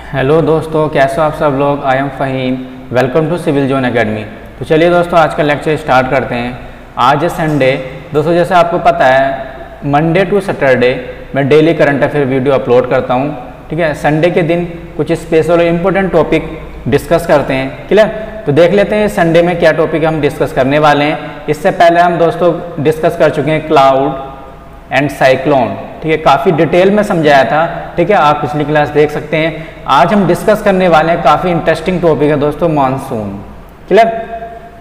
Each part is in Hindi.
हेलो दोस्तों, कैसे हो आप सब लोग। I am Faheem, welcome to civil zone academy. तो चलिए दोस्तों, आज का लेक्चर स्टार्ट करते हैं। आज है संडे दोस्तों। जैसे आपको पता है मंडे टू सैटरडे मैं daily current affair video upload करता हूँ। ठीक है, संडे के दिन कुछ स्पेशल और इम्पोर्टेंट टॉपिक डिस्कस करते हैं। क्लियर? तो देख लेते हैं संडे में क्या टॉपिक हम डिस्कस करने वाले हैं। इससे पहले हम दोस्तों डिस्कस कर चुके हैं क्लाउड एंड साइक्लोन। ठीक है, काफ़ी डिटेल में समझाया था। ठीक है, आप पिछली क्लास देख सकते हैं। आज हम डिस्कस करने वाले हैं, काफ़ी इंटरेस्टिंग टॉपिक है दोस्तों, मानसून। क्लियर?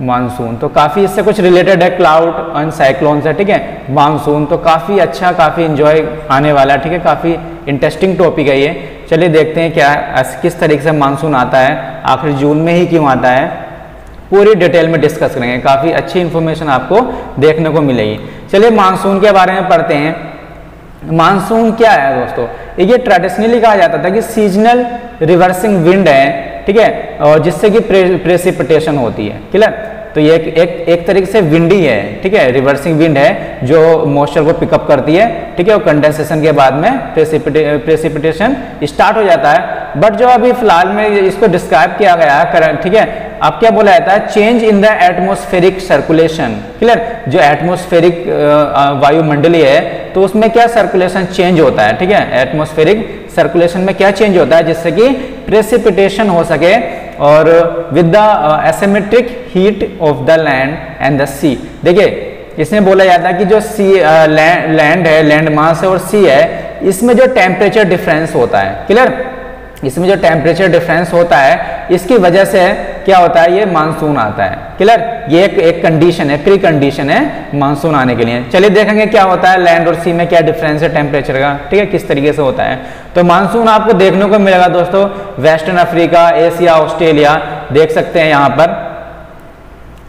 मानसून तो काफ़ी इससे कुछ रिलेटेड है, क्लाउड एंड साइक्लोन से। ठीक है, मानसून तो काफ़ी अच्छा, काफ़ी इंजॉय आने वाला है। ठीक है, काफ़ी इंटरेस्टिंग टॉपिक है ये। चलिए देखते हैं क्या किस तरीके से मानसून आता है, आखिर जून में ही क्यों आता है, पूरी डिटेल में डिस्कस करेंगे। काफ़ी अच्छी इन्फॉर्मेशन आपको देखने को मिलेगी। चलिए मानसून के बारे में पढ़ते हैं। मानसून क्या है दोस्तों? ये ट्रेडिशनली कहा जाता था कि सीजनल रिवर्सिंग विंड है। ठीक है, और जिससे कि प्रेसिपिटेशन होती है। क्लियर? तो ये एक तरीके से विंडी है। ठीक है, रिवर्सिंग विंड है जो मॉइस्चर को पिकअप करती है। ठीक है, और कंडेंसेशन के बाद में प्रेसिपिटेशन स्टार्ट हो जाता है। बट जो अभी फिलहाल में इसको डिस्क्राइब किया गया है, ठीक है, अब क्या बोला जाता है, change in the atmospheric circulation. Clear? जो एटमॉस्फेरिक वायुमंडलीय है तो उसमें क्या सर्कुलेशन चेंज होता है। ठीक है, एटमॉस्फेरिक सर्कुलेशन में क्या चेंज होता है जिससे कि प्रेसिपिटेशन हो सके और with the asymmetric heat of the land and the sea. देखिए, इसमें बोला जाता है कि जो सी लैंड है, लैंड मास है और सी है, इसमें जो टेम्परेचर डिफरेंस होता है। क्लियर? इसमें जो टेम्परेचर डिफरेंस होता है, इसकी वजह से क्या होता है, ये मानसून आता है। क्लियर? ये एक कंडीशन है, प्री कंडीशन है मानसून आने के लिए। चलिए देखेंगे क्या होता है लैंड और सी में, क्या डिफरेंस है टेम्परेचर का। ठीक है, किस तरीके से होता है। तो मानसून आपको देखने को मिलेगा दोस्तों वेस्टर्न अफ्रीका, एशिया, ऑस्ट्रेलिया, देख सकते हैं यहाँ पर।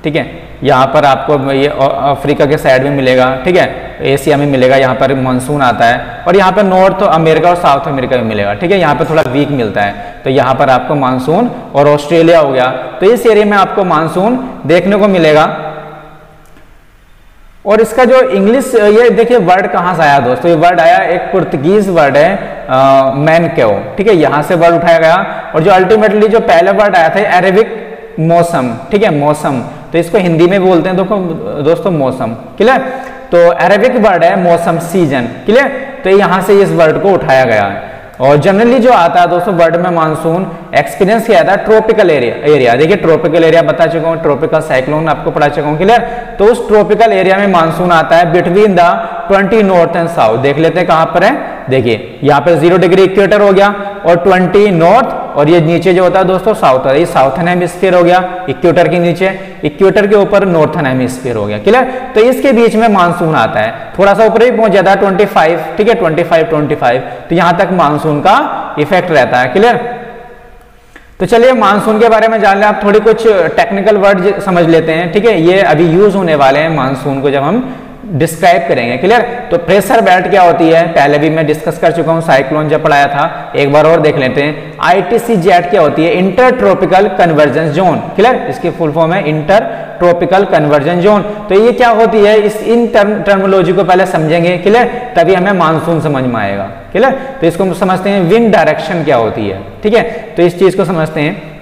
ठीक है, यहाँ पर आपको ये अफ्रीका के साइड में मिलेगा। ठीक है, एशिया में मिलेगा, यहाँ पर मानसून आता है। और यहाँ पर नॉर्थ अमेरिका और साउथ अमेरिका में मिलेगा। ठीक है, यहाँ पर थोड़ा वीक मिलता है। तो यहाँ पर आपको मानसून, और ऑस्ट्रेलिया हो गया, तो इस एरिया में आपको मानसून देखने को मिलेगा। और इसका जो इंग्लिश, ये देखिए वर्ड कहाँ से आया दोस्तों। ये वर्ड आया, एक पुर्तगीज वर्ड है मैनकेओ। ठीक है, यहाँ से वर्ड उठाया गया। और जो अल्टीमेटली जो पहले वर्ड आया था अरेबिक मौसम। ठीक है, मौसम, तो इसको हिंदी में बोलते हैं दोस्तों मौसम। क्लियर? तो अरेबिक वर्ड है मौसम, सीजन। क्लियर? तो यहाँ से इस वर्ड को उठाया गया है। और जनरली जो आता है दोस्तों वर्ड में मानसून एक्सपीरियंस किया था ट्रॉपिकल एरिया। देखिए ट्रॉपिकल एरिया बता चुका हूँ, ट्रॉपिकल साइक्लोन आपको पढ़ा चुका हूँ। क्लियर? तो उस ट्रॉपिकल एरिया में मानसून आता है between the 20 north and south. देख लेते हैं कहाँ पर है। देखिए यहाँ पे 0 डिग्री इक्वेटर हो गया, और 20 नॉर्थ, और ये नीचे जो होता है दोस्तों साउथ, ये साउथर्न हेमिस्फीयर हो गया इक्वेटर के नीचे, इक्वेटर के ऊपर नॉर्थर्न हेमिस्फीयर हो गया। क्लियर? तो इसके बीच में मानसून आता है, थोड़ा सा ऊपर भी पहुंच जाता है 25। ठीक है, 25, तो यहां तक मानसून का इफेक्ट रहता है। क्लियर? तो चलिए मानसून के बारे में जान लें। आप थोड़ी कुछ टेक्निकल वर्ड समझ लेते हैं। ठीक है, ये अभी यूज होने वाले हैं मानसून को जब हम डिस्क्राइब करेंगे। क्लियर? तो प्रेशर बेल्ट क्या होती है, पहले भी मैं डिस्कस कर चुका हूं, साइक्लोन जब पढ़ाया था, एक बार और देख लेते हैं। आईटीसी जेट क्या होती है, inter tropical convergence zone. Clear? इसकी फुल फॉर्म है इंटर ट्रॉपिकल कन्वर्जेंस जोन। तो ये क्या होती है, इन टर्मिनोलॉजी को पहले समझेंगे। क्लियर? तभी हमें मानसून समझ में आएगा। क्लियर? तो इसको समझते हैं विंड डायरेक्शन क्या होती है। ठीक है, तो इस चीज को समझते हैं।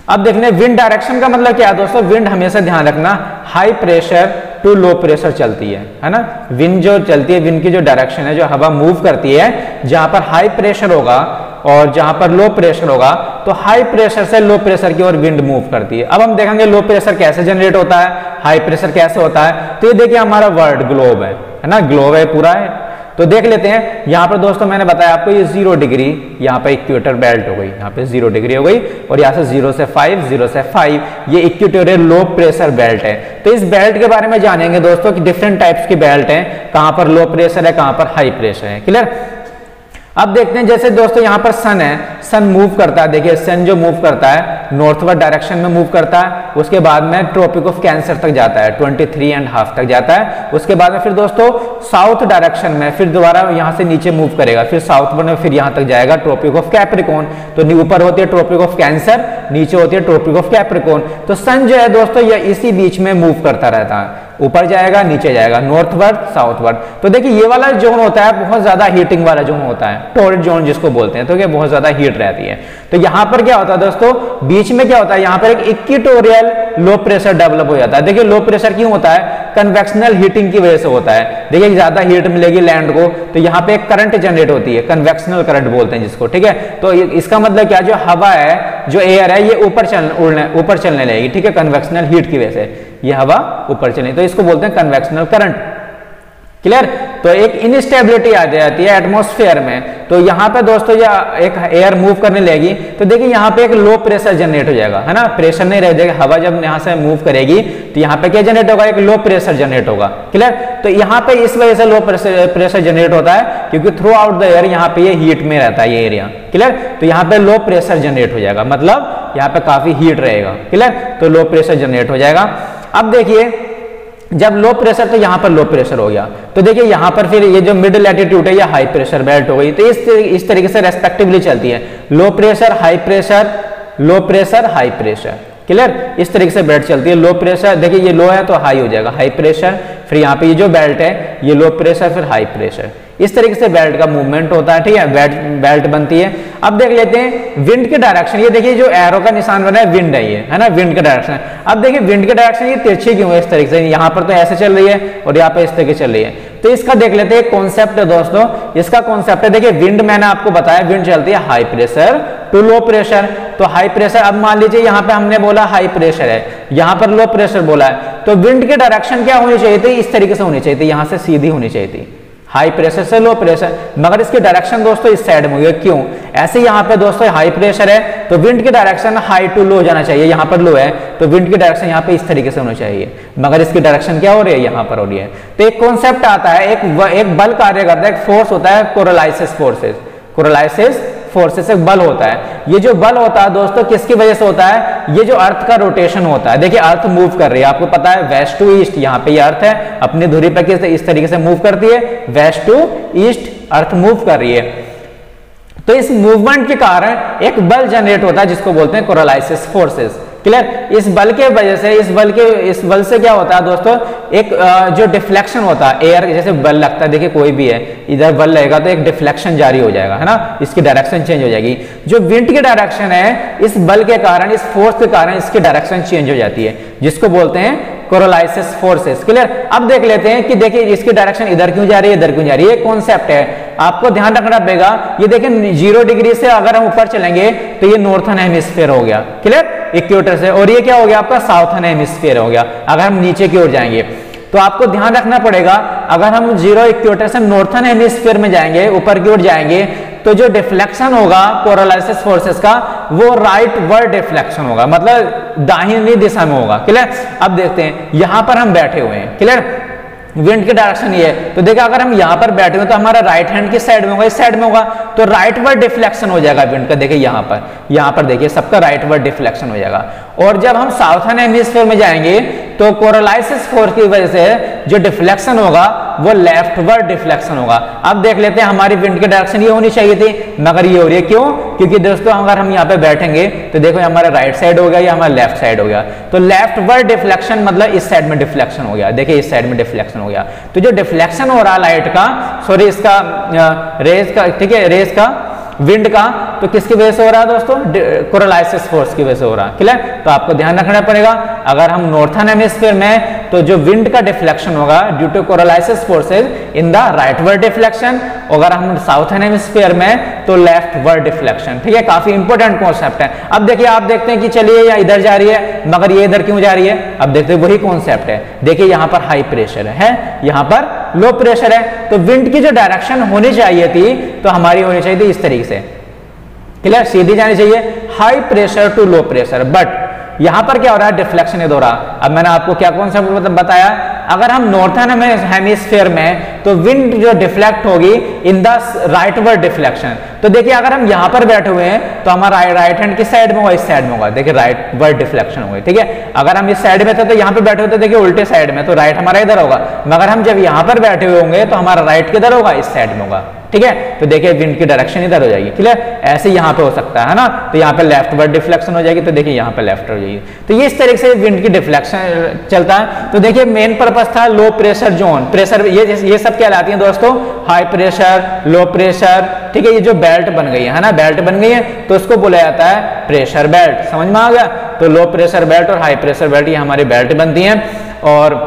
अब देखने विंड डायरेक्शन का मतलब क्या है दोस्तों। विंड हमेशा ध्यान रखना high pressure to low pressure चलती है ना। विंड जो चलती है, विंड की जो डायरेक्शन है, जो हवा मूव करती है, जहां पर हाई प्रेशर होगा और जहां पर लो प्रेशर होगा, तो हाई प्रेशर से लो प्रेशर की ओर विंड मूव करती है। अब हम देखेंगे लो प्रेशर कैसे जनरेट होता है, हाई प्रेशर कैसे होता है। तो ये देखिए हमारा वर्ल्ड ग्लोब है ना, ग्लोब है पूरा है। तो देख लेते हैं यहाँ पर दोस्तों, मैंने बताया आपको ये 0 डिग्री, यहाँ पर इक्वेटर बेल्ट हो गई, यहाँ पे 0 डिग्री हो गई, और यहाँ से 0 से 5 ये इक्वेटोरियल लो प्रेशर बेल्ट है। तो इस बेल्ट के बारे में जानेंगे दोस्तों कि डिफरेंट टाइप्स की बेल्ट है, कहाँ पर लो प्रेशर है, कहाँ पर हाई प्रेशर है। क्लियर? अब देखते हैं, जैसे दोस्तों यहाँ पर सन है, सन मूव करता है। देखिए सन जो मूव करता है नॉर्थवर्ड डायरेक्शन में मूव करता है, उसके बाद में ट्रॉपिक ऑफ कैंसर तक जाता है, 23.5 तक जाता है। उसके बाद में फिर दोस्तों साउथ डायरेक्शन में फिर दोबारा यहाँ से नीचे मूव करेगा, फिर साउथवर्ड में फिर यहाँ तक जाएगा ट्रॉपिक ऑफ कैप्रिकॉर्न। तो ऊपर होती है ट्रॉपिक ऑफ कैंसर, नीचे होती है ट्रॉपिक ऑफ कैप्रिकॉर्न। तो सन जो है दोस्तों ये इसी बीच में मूव करता रहता है, ऊपर जाएगा नीचे जाएगा, नॉर्थवर्ड साउथवर्ड। तो देखिए ये वाला जोन होता है बहुत ज्यादा हीटिंग वाला जोन होता है, टॉर्रिड जोन जिसको बोलते हैं, तो क्या बहुत ज्यादा हीट रहती है। तो यहाँ पर क्या होता है दोस्तों, बीच में क्या होता है, यहाँ पर एक इक्वेटोरियल लो प्रेशर डेवलप हो जाता है। देखिए लो प्रेशर क्यों होता है, कन्वेक्शनल हीटिंग की वजह से होता है। देखिए ज्यादा हीट मिलेगी लैंड को तो यहाँ पे एक करंट जनरेट होती है, कन्वेक्शनल करंट बोलते हैं जिसको, ठीक है। तो इसका मतलब क्या, जो हवा है, जो एयर है, ये ऊपर चलने लगेगी, ठीक है, कन्वेक्शनल हीट की वजह से ये हवा ऊपर चलेगी, तो इसको बोलते हैं कन्वेक्शनल करंट। क्लियर। तो एक इनस्टेबिलिटी आ जाती है एटमॉस्फेयर में, तो यहाँ पे दोस्तों या एक एयर मूव करने लगेगी तो देखिए यहाँ पे एक लो प्रेशर जनरेट हो जाएगा, है ना, प्रेशर नहीं रह जाएगा, हवा जब यहाँ से मूव करेगी तो यहाँ पे क्या जनरेट होगा, एक लो प्रेशर जनरेट होगा। क्लियर। तो यहाँ पे इस वजह से लो प्रेशर जनरेट होता है क्योंकि थ्रू आउट द एयर यहाँ पे ये हीट में रहता है ये एरिया। क्लियर। तो यहाँ पे लो प्रेशर जनरेट हो जाएगा, मतलब यहाँ पे काफी हीट रहेगा। क्लियर। तो लो प्रेशर जनरेट हो जाएगा। अब देखिए जब लो प्रेशर, तो यहाँ पर लो प्रेशर हो गया, तो देखिए यहाँ पर फिर ये जो मिड लैटिट्यूड है, ये हाई प्रेशर बेल्ट हो गई। तो इस तरीके से रेस्पेक्टिवली चलती है, लो प्रेशर हाई प्रेशर, लो प्रेशर हाई प्रेशर। क्लियर। इस तरीके से बेल्ट चलती है। लो प्रेशर देखिए ये लो है तो हाई हो जाएगा, हाई प्रेशर, फिर यहाँ पे ये जो बेल्ट है ये लो प्रेशर फिर हाई प्रेशर। इस तरीके से बेल्ट का मूवमेंट होता है, ठीक है, बेल्ट बनती है। अब देख लेते हैं विंड के डायरेक्शन। ये देखिए जो एरो का निशान बना है विंड है ये, है ना, विंड का डायरेक्शन। अब देखिए विंड के डायरेक्शन ये तिरछी क्यों है इस तरीके से, यहाँ पर तो ऐसे चल रही है और यहाँ पे इस तरीके चल रही है। तो इसका देख लेते हैं कॉन्सेप्ट है दोस्तों, इसका कॉन्सेप्ट है, देखिए विंड मैंने आपको बताया विंड चलती है high pressure to low pressure. तो हाई प्रेशर, अब मान लीजिए यहाँ पे हमने बोला हाई प्रेशर है, यहाँ पर लो प्रेशर बोला है, तो विंड के डायरेक्शन क्या होनी चाहिए थी, इस तरीके से होनी चाहिए थी, यहाँ से सीधी होनी चाहिए थी, हाई प्रेशर से लो प्रेशर, मगर इसकी डायरेक्शन दोस्तों इस साइड में हुई है। क्यों? ऐसे यहाँ पे दोस्तों हाई प्रेशर है तो विंड की डायरेक्शन हाई टू लो जाना चाहिए, यहाँ पर लो है तो विंड की डायरेक्शन यहाँ पे इस तरीके से होनी चाहिए, मगर इसकी डायरेक्शन क्या हो रही है, यहाँ पर हो रही है। तो एक कॉन्सेप्ट आता है, एक बल कार्य करता है, एक फोर्स होता है कोरोलाइसिस फोर्सेस। कोरोलाइसिस फोर्सेस एक बल होता है। ये जो बल होता है दोस्तों किसकी वजह से होता है, ये जो अर्थ का रोटेशन होता है। देखिए अर्थ मूव कर रही है, आपको पता है वेस्ट टू ईस्ट, यहाँ पे ये अर्थ है अपनी धुरी पर इस तरीके से मूव करती है, west to east earth move कर रही है। तो इस मूवमेंट के कारण एक बल जनरेट होता है जिसको बोलते हैं कोरोलाइसिस फोर्सेस। क्लियर। इस बल के वजह से इस बल से क्या होता है दोस्तों, एक जो डिफ्लेक्शन होता है, एयर जैसे बल लगता है, देखिए कोई भी है इधर बल लगेगा तो एक डिफ्लेक्शन जारी हो जाएगा, है ना, इसकी डायरेक्शन चेंज हो जाएगी। जो विंड की डायरेक्शन है इस बल के कारण, इस फोर्स के कारण इसकी डायरेक्शन चेंज हो जाती है, जिसको बोलते हैं कोरोलाइसिस फोर्सेस। क्लियर। अब देख लेते हैं कि देखिए इसकी डायरेक्शन इधर क्यों जा रही है, इधर क्यों जा रही है, कॉन्सेप्ट है आपको ध्यान रखना पड़ेगा। ये देखिए 0 डिग्री से अगर हम ऊपर चलेंगे तो ये नॉर्थन हेमिस्फीयर हो गया, क्लियर, इक्वेटर से, और ये क्या हो गया आपका साउथर्न हेमिस्फीयर हो गया। अगर हम नीचे की ओर जाएंगे तो आपको ध्यान रखना पड़ेगा, अगर हम 0 इक्वेटर से नॉर्थन हेमिस्फीयर में जाएंगे, ऊपर की ओर जाएंगे, तो जो डिफ्लेक्शन होगा कोरोलाइसिस फोर्सेस का वो राइट वर्ड डिफ्लेक्शन होगा, मतलब दाहिनी दिशा में होगा। क्लियर। अब देखते हैं यहां पर हम बैठे हुए हैं, क्लियर, विंड की डायरेक्शन ये है, तो देखिए अगर हम यहाँ पर बैठे हुए तो हमारा राइट हैंड किस साइड में होगा, इस साइड में होगा, तो राइट वर्ड डिफ्लेक्शन हो जाएगा विंड का। देखिए यहाँ पर देखिए सबका राइट वर्ड डिफ्लेक्शन हो जाएगा। और जब हम साउथर्न हेमिस्फीयर में जाएंगे तो कोरोलाइसिस फोर्स की वजह से जो डिफ्लेक्शन होगा वो लेफ्ट वर्ड डिफ्लेक्शन होगा। अब देख लेते हैं हमारी विंड की डायरेक्शन ये होनी चाहिए थी, मगर ये हो रही है, क्यों? क्योंकि दोस्तों अगर हम यहाँ पे बैठेंगे तो देखो हमारा राइट साइड हो गया, या हमारा लेफ्ट साइड हो गया, तो लेफ्ट वर्ड डिफ्लेक्शन मतलब इस साइड में डिफ्लेक्शन हो गया। देखिए इस साइड में डिफ्लेक्शन हो गया, तो जो डिफ्लेक्शन हो रहा है लाइट का, सॉरी इसका रेज का, ठीक है, रेज का, विंड का, तो किसकी वजह से हो रहा है दोस्तों, कोरोलाइसिस फोर्स की वजह से हो रहा है। क्लियर। तो आपको ध्यान रखना पड़ेगा, अगर हम नॉर्थर्न हेमिस्फीयर में तो जो विंड का डिफ्लेक्शन होगा due to Coriolis forces in the rightward deflection, अगर हम साउथर्न हेमिस्फीयर में तो लेफ्ट वर्ड डिफ्लेक्शन। ठीक है, काफी इंपॉर्टेंट कॉन्सेप्ट है। अब देखिए आप देखते हैं कि चलिए या इधर जा रही है मगर ये इधर क्यों जा रही है, अब देखते हैं वही कॉन्सेप्ट है। देखिए यहाँ पर हाई प्रेशर है, यहाँ पर लो प्रेशर है, तो विंड की जो डायरेक्शन होनी चाहिए थी तो हमारी होनी चाहिए थी इस तरीके से, क्लियर, सीधी जानी चाहिए, high pressure to low pressure, but यहां पर क्या हो रहा है, डिफ्लेक्शन हो रहा। अब मैंने आपको क्या कॉन्सेप्ट बताया, अगर हम नॉर्थर्न हेमिस्फीयर में तो विंड जो डिफ्लेक्ट होगी इन द राइट वर्ड डिफ्लेक्शन। तो देखिए अगर हम यहां पर बैठे हुए हैं तो हमारा राइट हैंड किस साइड में होगा, इस साइड में होगा, देखिए राइट वर्ड डिफ्लेक्शन होगी। ठीक है, अगर हम इस साइड में थे तो यहाँ पे बैठे होते देखिए उल्टे साइड में, तो राइट हमारा इधर होगा, मगर हम जब यहाँ पर बैठे हुए होंगे तो हमारा राइट किधर होगा, इस साइड में होगा। ठीक है। तो देखिए विंड की डायरेक्शन इधर हो जाएगी, क्लियर। ऐसे यहाँ पे हो सकता है ना, तो यहाँ पे लेफ्टवर्ड डिफ्लेक्शन हो जाएगी, तो देखिए यहाँ पे लेफ्ट हो जाएगी। तो ये इस तरीके से विंड की डिफ्लेक्शन चलता है। तो देखिए मेन पर्पस था लो प्रेशर जोन, प्रेशर ये सब कहलाती है दोस्तों हाई प्रेशर, लो प्रेशर, ठीक है। ये जो बेल्ट बन गई है ना, बेल्ट बन गई है, तो उसको बोला जाता है प्रेशर बेल्ट, समझ में आ गया। तो लो प्रेशर बेल्ट और हाई प्रेशर बेल्ट ये हमारी बेल्ट बनती हैं। और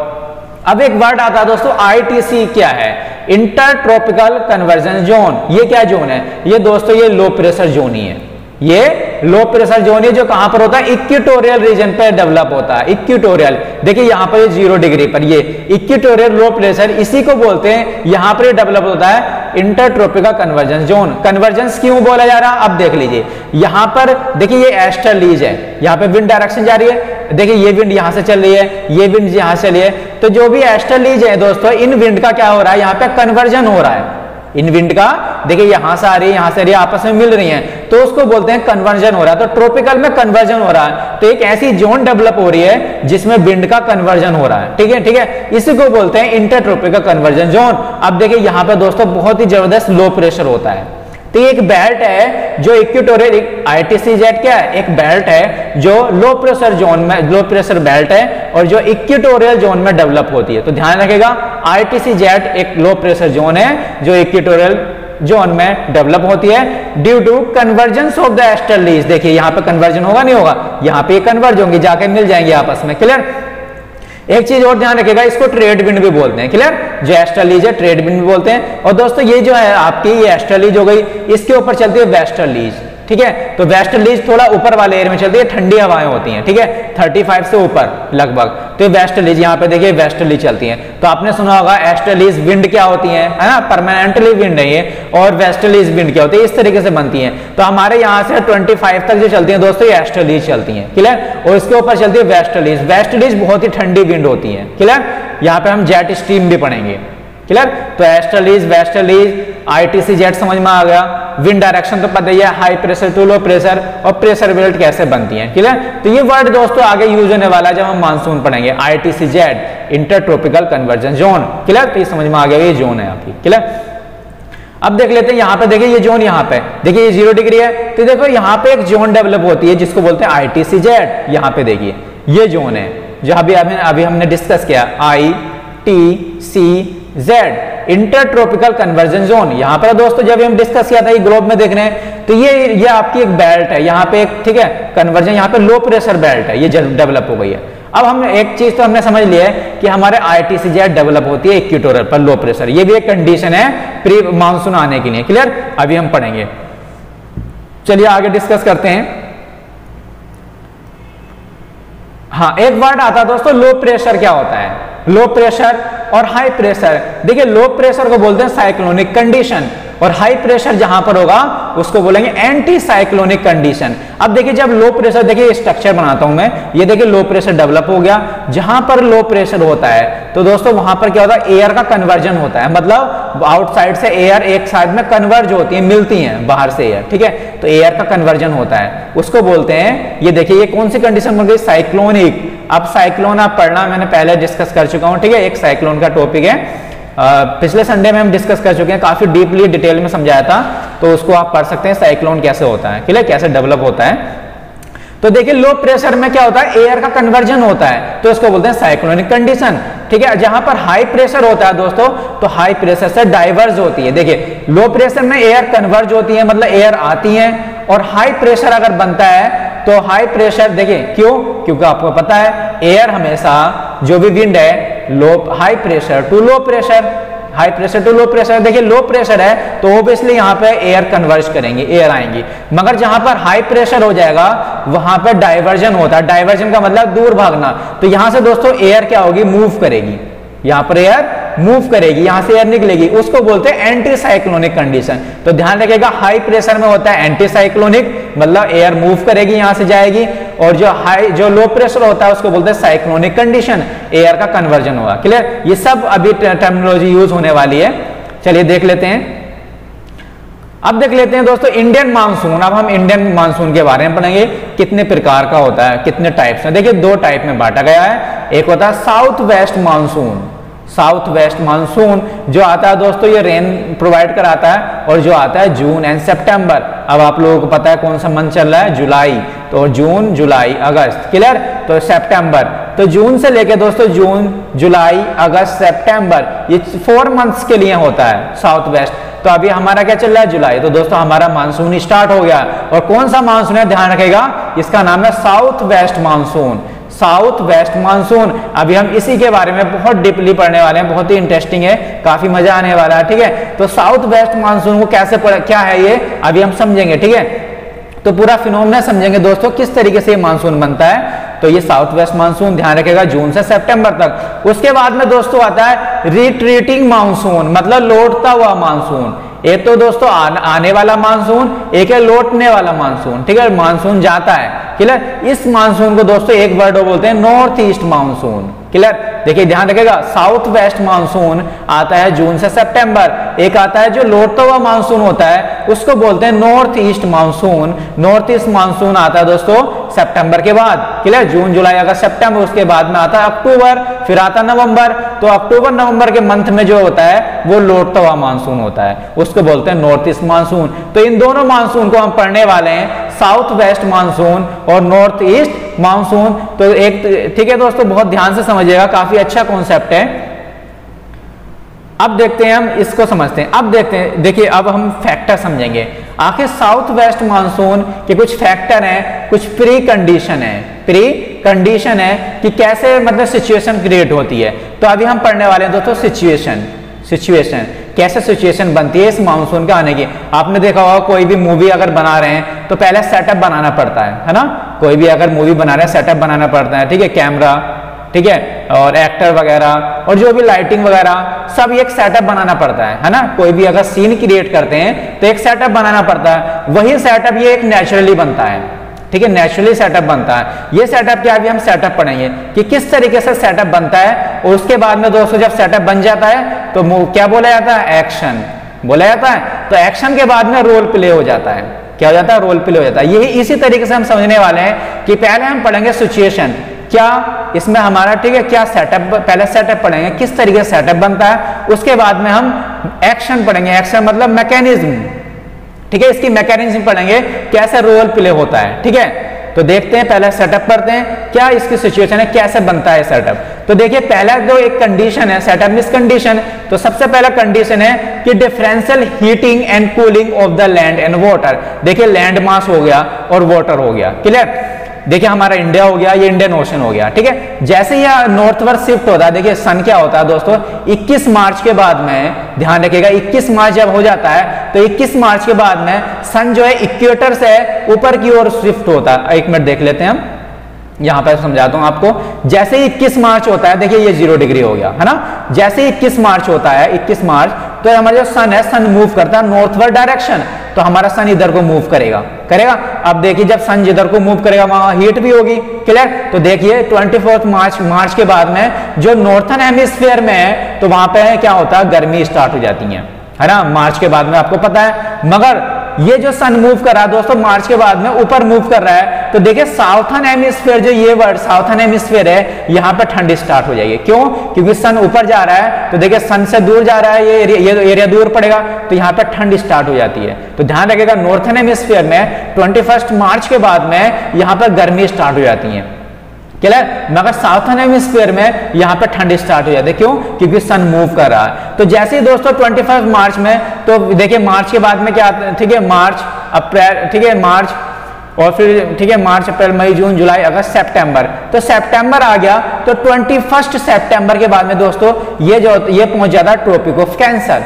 अब एक वर्ड आता है दोस्तों ITC, क्या है? Inter tropical conversion zone. ये क्या जोन है? ये दोस्तों ये लो प्रेशर जोन ही है, ये लो प्रेशर जोन है जो कहां पर होता है? इक्वेटोरियल रीजन पे डेवलप होता है। इक्वेटोरियल, देखिए यहां पर 0 डिग्री पर ये इक्वेटोरियल लो प्रेशर, इसी को बोलते हैं, यहां पर डेवलप होता है inter tropical conversion zone. Convergence क्यों बोला जा रहा है? अब देख लीजिए यहां पर, देखिए ये एस्टरलीज है, यहां पे विंड डायरेक्शन जा रही है, देखिए ये विंड यहां से चल रही है, ये विंड यहां से चली है। तो जो भी एस्टरलीज है दोस्तों, इन विंड का क्या हो रहा है? यहां पे कन्वर्जन हो रहा है इन विंड का, देखिए यहां से आ रही है, यहां से आ रही है, आपस में मिल रही हैं, तो उसको बोलते हैं कन्वर्जन हो रहा है। तो ट्रॉपिकल में कन्वर्जन हो रहा है, तो एक ऐसी जोन डेवलप हो रही है जिसमें विंड का कन्वर्जन हो रहा है, ठीक है, ठीक है। इसी को बोलते हैं इंटर ट्रॉपिकल कन्वर्जन जोन। अब देखिए यहां पे दोस्तों बहुत ही जबरदस्त लो प्रेशर होता है। तो ये एक बेल्ट है जो इक्वेटोरियल, ITC जेट क्या है? एक बेल्ट है जो लो प्रेशर जोन में, लो प्रेशर बेल्ट है और जो इक्वेटोरियल जोन में डेवलप होती है। तो ध्यान रखिएगा ITC जेट एक लो प्रेशर जोन है जो इक्वेटोरियल जोन में डेवलप होती है due to convergence of the easterlies. देखिए यहाँ पे कन्वर्जन होगा, नहीं होगा? यहाँ पे कन्वर्ज होंगी, जाके मिल जाएंगे आपस में, क्लियर। एक चीज और ध्यान रखिएगा, इसको ट्रेड विंड भी बोलते हैं, क्लियर। जो एस्टरलीज है ट्रेड विंड भी बोलते हैं। और दोस्तों ये जो है आपकी ये एस्टरलीज हो गई, इसके ऊपर चलती है वेस्टरलीज, ठीक है। तो वेस्टरलीज थोड़ा ऊपर वाले एरिया में चलती है, ठंडी हवाएं होती हैं, ठीक है, 35 से ऊपर लगभग। तो वेस्टरलीज यहाँ पे देखिए वेस्टरलीज चलती हैं। तो आपने सुना होगा एस्टरलीज विंड क्या होती है ना, परमानेंटली विंड है ये, और वेस्टरलीज विंड क्या होती है, इस तरीके से बनती है। तो हमारे यहाँ से 25 तक जो चलती है दोस्तों ये एस्टरलीज चलती है, क्लियर। और इसके ऊपर चलती है वेस्टरलीज। वेस्टरलीज बहुत ही ठंडी विंड होती है, क्लियर। यहाँ पे हम जेट स्ट्रीम भी पढ़ेंगे, क्लियर। तो एस्टरलीज, वेस्टरलीज, ITC जेट समझ में आ गया। विंड डायरेक्शन तो पता ही है, high pressure to low pressure, और प्रेशर बेल्ट कैसे बनती है, क्लियर। तो ये वर्ड दोस्तों आगे यूज होने वाला है जब हम मानसून पढ़ेंगे। ITC jet inter tropical conversion zone, clear. तो ये समझ में आ गया, ये जोन है आपकी, क्लियर। अब देख लेते हैं यहाँ पे, देखिए ये जोन यहाँ पे, देखिए ये 0 डिग्री है, तो देखो यहाँ पे एक जोन डेवलप होती है जिसको बोलते हैं ITC जेट। यहाँ पे देखिए ये जोन है जो अभी हमने डिस्कस किया, ITC Z inter tropical conversion zone. यहाँ पर दोस्तों जब हम डिस्कस किया था ये ग्लोब में देख रहे हैं, तो ये आपकी एक बेल्ट है, यहाँ पे एक, ठीक है, कन्वर्जन, यहाँ पे लो प्रेशर बेल्ट है, ये डेवलप हो गई है। अब हम एक चीज तो हमने समझ लिया है कि हमारे ITC जेट डेवलप होती है इक्वेटोरियल पर लो प्रेशर, ये भी एक कंडीशन है प्री मानसून आने के लिए, क्लियर। अभी हम पढ़ेंगे, चलिए आगे डिस्कस करते हैं। हाँ, एक वर्ड आता है दोस्तों लो प्रेशर, क्या होता है? लो प्रेशर और हाई प्रेशर। देखिए लो प्रेशर को बोलते हैं साइक्लोनिक कंडीशन, और हाई प्रेशर जहां पर होगा उसको बोलेंगे एंटी साइक्लोनिक कंडीशन। अब देखिए जब लो प्रेशर, देखिए स्ट्रक्चर बनाता हूं मैं, ये देखिए लो प्रेशर डेवलप हो गया। जहां पर लो प्रेशर होता है तो दोस्तों वहां पर क्या होता है? एयर का कन्वर्जन होता है, मतलब आउटसाइड से एयर एक साइड में कन्वर्ज होती है, मिलती है बाहर से एयर, ठीक है। तो एयर का कन्वर्जन होता है, उसको बोलते हैं, ये देखिए ये कौन सी कंडीशन बन गई? साइक्लोनिक। अब साइक्लोन आप पढ़ना, मैंने पहले डिस्कस कर चुका हूं, ठीक है, एक साइक्लोन का टॉपिक है, पिछले संडे में हम डिस्कस कर चुके हैं, काफी डीपली डिटेल में समझाया था, तो उसको आप पढ़ सकते हैं, साइक्लोन कैसे होता है, क्लियर, कैसे डेवलप होता है। तो देखिए लो प्रेशर में क्या होता है? एयर का कन्वर्जन होता है, तो इसको बोलते हैं साइक्लोनिक कंडीशन, ठीक है। जहां पर हाई प्रेशर होता है दोस्तों, तो हाई प्रेशर से डाइवर्ज होती है। देखिए लो प्रेशर में एयर कन्वर्ज होती है, मतलब एयर आती है, और हाई प्रेशर अगर बनता है तो हाई प्रेशर, देखिए क्यों? क्योंकि आपको पता है एयर हमेशा, जो भी विंड है, low high pressure to low pressure, high pressure to low pressure. देखिए लो प्रेशर है तो ऑब्वियसली यहाँ पे एयर कन्वर्ज करेंगे, एयर आएंगी, मगर जहां पर हाई प्रेशर हो जाएगा वहां पर डाइवर्जन होता है। डाइवर्जन का मतलब दूर भागना। तो यहां से दोस्तों एयर क्या होगी? मूव करेगी, यहाँ पर एयर मूव करेगी, यहां से एयर निकलेगी, उसको बोलते हैं एंटी साइक्लोनिक कंडीशन। तो ध्यान रखिएगा हाई प्रेशर में होता है एंटी साइक्लोनिक, मतलब एयर मूव करेगी, यहां से जाएगी, और जो लो प्रेशर होता है उसको बोलते हैं साइक्लोनिक कंडीशन, एयर का कन्वर्जन होगा, क्लियर। ये सब अभी टर्मिनोलॉजी यूज होने वाली है, चलिए देख लेते हैं। अब देख लेते हैं दोस्तों इंडियन मानसून। अब हम इंडियन मानसून के बारे में पढ़ेंगे, कितने प्रकार का होता है, कितने टाइप्स हैं। देखिए 2 टाइप में बांटा गया है, एक होता है south west monsoon south west monsoon जो आता है दोस्तों ये रेन प्रोवाइड कराता है, और जो आता है जून एंड सितंबर। अब आप लोगों को पता है कौन सा मंथ चल रहा है, जुलाई, तो जून जुलाई अगस्त, क्लियर। तो सितंबर, तो जून से लेके दोस्तों जून जुलाई अगस्त सितंबर, ये 4 मंथ्स के लिए होता है साउथ वेस्ट। तो अभी हमारा क्या चल रहा है, जुलाई, तो दोस्तों हमारा मानसून स्टार्ट हो गया। और कौन सा मानसून है, ध्यान रखेगा, इसका नाम है south west monsoon, south west monsoon. अभी हम इसी के बारे में बहुत डीपली पढ़ने वाले हैं, बहुत ही इंटरेस्टिंग है, काफी मजा आने वाला है, ठीक है। तो साउथ वेस्ट मानसून को कैसे क्या है ये अभी हम समझेंगे, ठीक है। तो पूरा फिनोमेना समझेंगे दोस्तों, किस तरीके से ये मानसून बनता है। तो ये साउथ वेस्ट मानसून ध्यान रखेगा जून से सितंबर तक। उसके बाद में दोस्तों आता है रिट्रीटिंग मानसून, मतलब लौटता हुआ मानसून। एक तो दोस्तों आने वाला मानसून, एक है लौटने वाला मानसून, ठीक है, मानसून जाता है, क्लियर। इस मानसून को दोस्तों एक वर्ड बोलते हैं नॉर्थ ईस्ट मानसून, क्लियर। देखिए ध्यान रखेगा, साउथ वेस्ट मानसून आता है जून से सितंबर, एक आता है जो लौटता हुआ मानसून होता है उसको बोलते हैं north east monsoon. North east monsoon आता है दोस्तों सितंबर के बाद, क्लियर, जून जुलाई अगस्त सितंबर। उसके बाद में आता है अक्टूबर, फिर आता है नवंबर। तो अक्टूबर नवंबर के मंथ में जो होता है वो लौटता हुआ मानसून होता है, उसको बोलते हैं नॉर्थ ईस्ट मानसून। तो इन दोनों मानसून को हम पढ़ने वाले हैं, साउथ वेस्ट मानसून और नॉर्थ ईस्ट मानसून। तो एक, ठीक है दोस्तों, बहुत ध्यान से समझिएगा, काफी अच्छा कॉन्सेप्ट है। अब देखते हैं हम इसको समझते हैं। अब देखते हैं, देखिए अब हम फैक्टर समझेंगे। आखिर साउथ वेस्ट मानसून के कुछ फैक्टर हैं, कुछ प्री कंडीशन है, प्री कंडीशन है कि कैसे मतलब सिचुएशन क्रिएट होती है। तो अभी हम पढ़ने वाले हैं दोस्तों सिचुएशन कैसे सिचुएशन बनती है इस मानसून के आने की। आपने देखा होगा कोई भी मूवी अगर बना रहे हैं तो पहले सेटअप बनाना पड़ता है ना। कोई भी अगर मूवी बना रहे हैं सेटअप बनाना पड़ता है, ठीक है, कैमरा, ठीक है, और एक्टर वगैरह और जो भी लाइटिंग वगैरह सब एक सेटअप बनाना पड़ता है ना। कोई भी अगर सीन क्रिएट करते हैं तो एक सेटअप बनाना पड़ता है। वही सेटअप ये एक नेचुरली बनता है, ठीक है, नेचुरली सेटअप बनता है। ये सेटअप क्या, अभी हम सेटअप पढ़ेंगे कि किस तरीके से सेटअप बनता है। और उसके बाद में दोस्तों जब सेटअप बन जाता है तो क्या बोला जाता है, एक्शन बोला जाता है। तो एक्शन के बाद में रोल प्ले हो जाता है, क्या हो जाता है, रोल प्ले हो जाता है। यही इसी तरीके से हम समझने वाले हैं कि पहले हम पढ़ेंगे सिचुएशन, क्या इसमें हमारा, ठीक है, क्या सेटअप, पहले सेटअप पढ़ेंगे किस तरीके से सेटअप बनता है। उसके बाद में हम एक्शन पढ़ेंगे, एक्शन मतलब मैकेनिज्म, ठीक है, इसकी मैकेनिज्म पढ़ेंगे कैसे रोल प्ले होता है, ठीक है। तो देखते हैं, पहले सेटअप पढ़ते हैं, क्या इसकी सिचुएशन है, कैसे बनता है सेटअप। तो देखिए पहला जो एक कंडीशन है सेटअप मिस कंडीशन, तो सबसे पहला कंडीशन है कि differential heating and cooling of the land and water. देखिए लैंड मास हो गया और वाटर हो गया, क्लियर। देखिए हमारा इंडिया हो गया, ये इंडियन ओशन हो गया, ठीक है। जैसे ही नॉर्थवर्ड शिफ्ट होता है, देखिए सन क्या होता है दोस्तों, 21 मार्च के बाद में, ध्यान रखिएगा 21 मार्च जब हो जाता है तो 21 मार्च के बाद में सन जो है इक्वेटर से ऊपर की ओर शिफ्ट होता है। 1 मिनट देख लेते हैं हम, यहां पर समझाता हूं आपको। जैसे ही 21 मार्च होता है, देखिए ये 0 डिग्री हो गया है ना। जैसे ही 21 मार्च होता है, 21 मार्च, तो हमारा जो सन है, सन मूव करता है नॉर्थवर्ड डायरेक्शन, तो हमारा सन इधर को मूव करेगा। अब देखिए जब सन जिधर को मूव करेगा वहां हीट भी होगी, क्लियर। तो देखिए 24 मार्च के बाद में जो नॉर्थन हेमिस्फीयर में है तो वहां पे क्या होता है, गर्मी स्टार्ट हो जाती है ना, मार्च के बाद में, आपको पता है। मगर ये जो सन मूव कर रहा है दोस्तों मार्च के बाद में ऊपर मूव कर रहा है, तो देखिए साउथर्न हेमिस्फीयर, जो ये वर्ड साउथर्न हेमिस्फीयर है, यहाँ पे ठंडी स्टार्ट हो जाएगी। क्यों, क्योंकि सन ऊपर जा रहा है, तो देखिए सन से दूर जा रहा है, ये एरिया दूर पड़ेगा, तो यहाँ पे ठंडी स्टार्ट हो जाती है। तो ध्यान रखिएगा नॉर्थर्न हेमिस्फीयर में 21 मार्च के बाद में यहाँ पर गर्मी स्टार्ट हो जाती है, क्लियर। मगर साउथर्न हेमिस्फीयर में यहाँ पे ठंडी स्टार्ट हो जाती है। क्यों, क्योंकि सन मूव कर रहा है। तो जैसे ही दोस्तों 25 मार्च में, तो देखिए मार्च के बाद में क्या, ठीक है, मार्च अप्रैल, ठीक है, मार्च और फिर, ठीक है, मार्च अप्रैल मई जून जुलाई अगस्त सितंबर, तो सितंबर आ गया। तो 21 सितंबर के बाद में दोस्तों ये पहुंच जाता है ट्रॉपिक ऑफ कैंसर।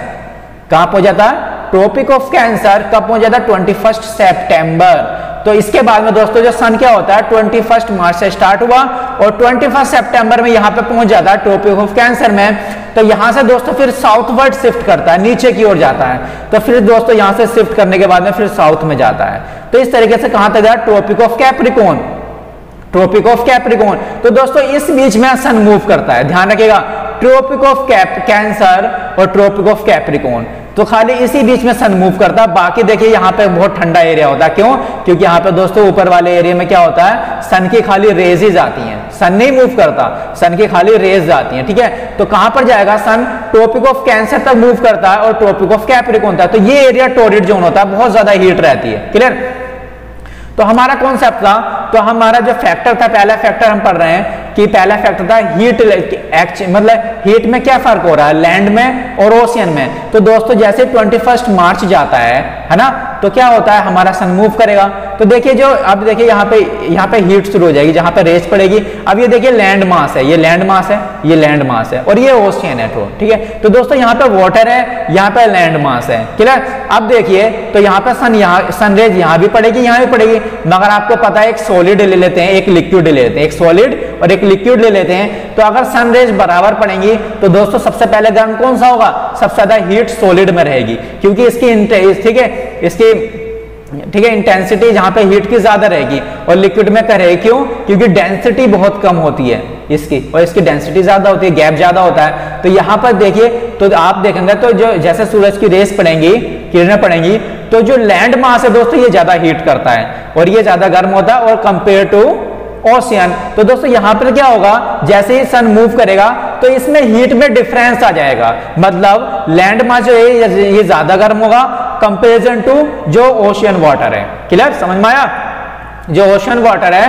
कहां पहुंच जाता है, ट्रॉपिक ऑफ कैंसर कब पहुंच जाता है, 21 सितंबर। तो इसके बाद में दोस्तों जो सन क्या होता है, 21 मार्च से स्टार्ट हुआ और 21 सितंबर में यहाँ पे पहुंच जाता है ट्रॉपिक ऑफ कैंसर में। तो यहाँ से दोस्तों फिर साउथवर्ड शिफ्ट करता है, नीचे की ओर जाता है। तो फिर दोस्तों यहाँ से शिफ्ट करने के बाद में फिर साउथ में जाता है। तो इस तरीके से कहां तक गया, tropic of Capricorn, tropic of Capricorn. तो दोस्तों इस बीच में सन मूव करता है, ध्यान रखिएगा, ट्रॉपिक ऑफ कैंसर और ट्रॉपिक ऑफ कैप्रिकॉर्न। तो खाली इसी बीच में सन मूव करता है। बाकी देखिए यहाँ पे बहुत ठंडा एरिया होता है, क्यों? क्योंकि यहाँ पे दोस्तों ऊपर वाले एरिया में क्या होता है, सन की खाली रेज ही जाती हैं, सन नहीं मूव करता, सन की खाली रेज जाती हैं, ठीक है। तो कहां पर जाएगा सन? ट्रॉपिक ऑफ कैंसर तक मूव करता है और ट्रॉपिक ऑफ कैप्रिकॉर्न होता है। तो ये एरिया टॉरिड जोन होता है, बहुत ज्यादा हीट रहती है। क्लियर? तो हमारा कॉन्सेप्ट था, तो हमारा जो फैक्टर था, पहला फैक्टर हम पढ़ रहे हैं कि पहला फैक्टर था हीट, मतलब हीट में क्या फर्क हो रहा है लैंड में और ओशियन में। तो दोस्तों जैसे 21 मार्च जाता है ना, तो क्या होता है हमारा सन मूव करेगा। तो देखिए जो अब देखिए यहाँ पे हीट शुरू हो जाएगी, जहां पे रेस पड़ेगी। अब ये देखिए लैंड मास है, ये लैंड मास है, ये लैंड मास है और ये ओशियन है, ठीक है। तो दोस्तों यहाँ पे वाटर है, यहाँ पे लैंड मास है। क्लियर? अब देखिए तो यहाँ पे सनरेज यहाँ भी पड़ेगी, यहाँ भी पड़ेगी, मगर आपको पता है एक सॉलिड ले लेते हैं, एक लिक्विड ले लेते हैं, एक सॉलिड और एक लिक्विड ले लेते हैं। तो अगर सनरेज बराबर पड़ेंगी तो दोस्तों सबसे पहले गर्म कौन सा होगा? सबसे ज्यादा हीट सॉलिड में रहेगी, क्योंकि इसकी ठीक है, इसकी ठीक है इंटेंसिटी जहां पे हीट की ज्यादा रहेगी और लिक्विड में करें, क्यों? क्योंकि डेंसिटी बहुत कम होती है इसकी और इसकी डेंसिटी ज्यादा होती है, गैप ज्यादा होता है। तो यहां पर देखिए तो आप देखेंगे तो जो जैसे सूरज की रेस पड़ेंगी, किरणें पड़ेंगी, तो जो लैंड मास है दोस्तों ये ज्यादा हीट करता है और ये ज्यादा गर्म होता है और कंपेयर टू ओशियन। तो दोस्तों यहां पर क्या होगा, जैसे ही सन मूव करेगा तो इसमें हीट में डिफरेंस आ जाएगा, मतलब लैंड मास जो है ये ज्यादा गर्म होगा कंपेरिजन टू जो ओशियन वाटर है। क्लियर? समझ में आया? जो ओशियन वाटर है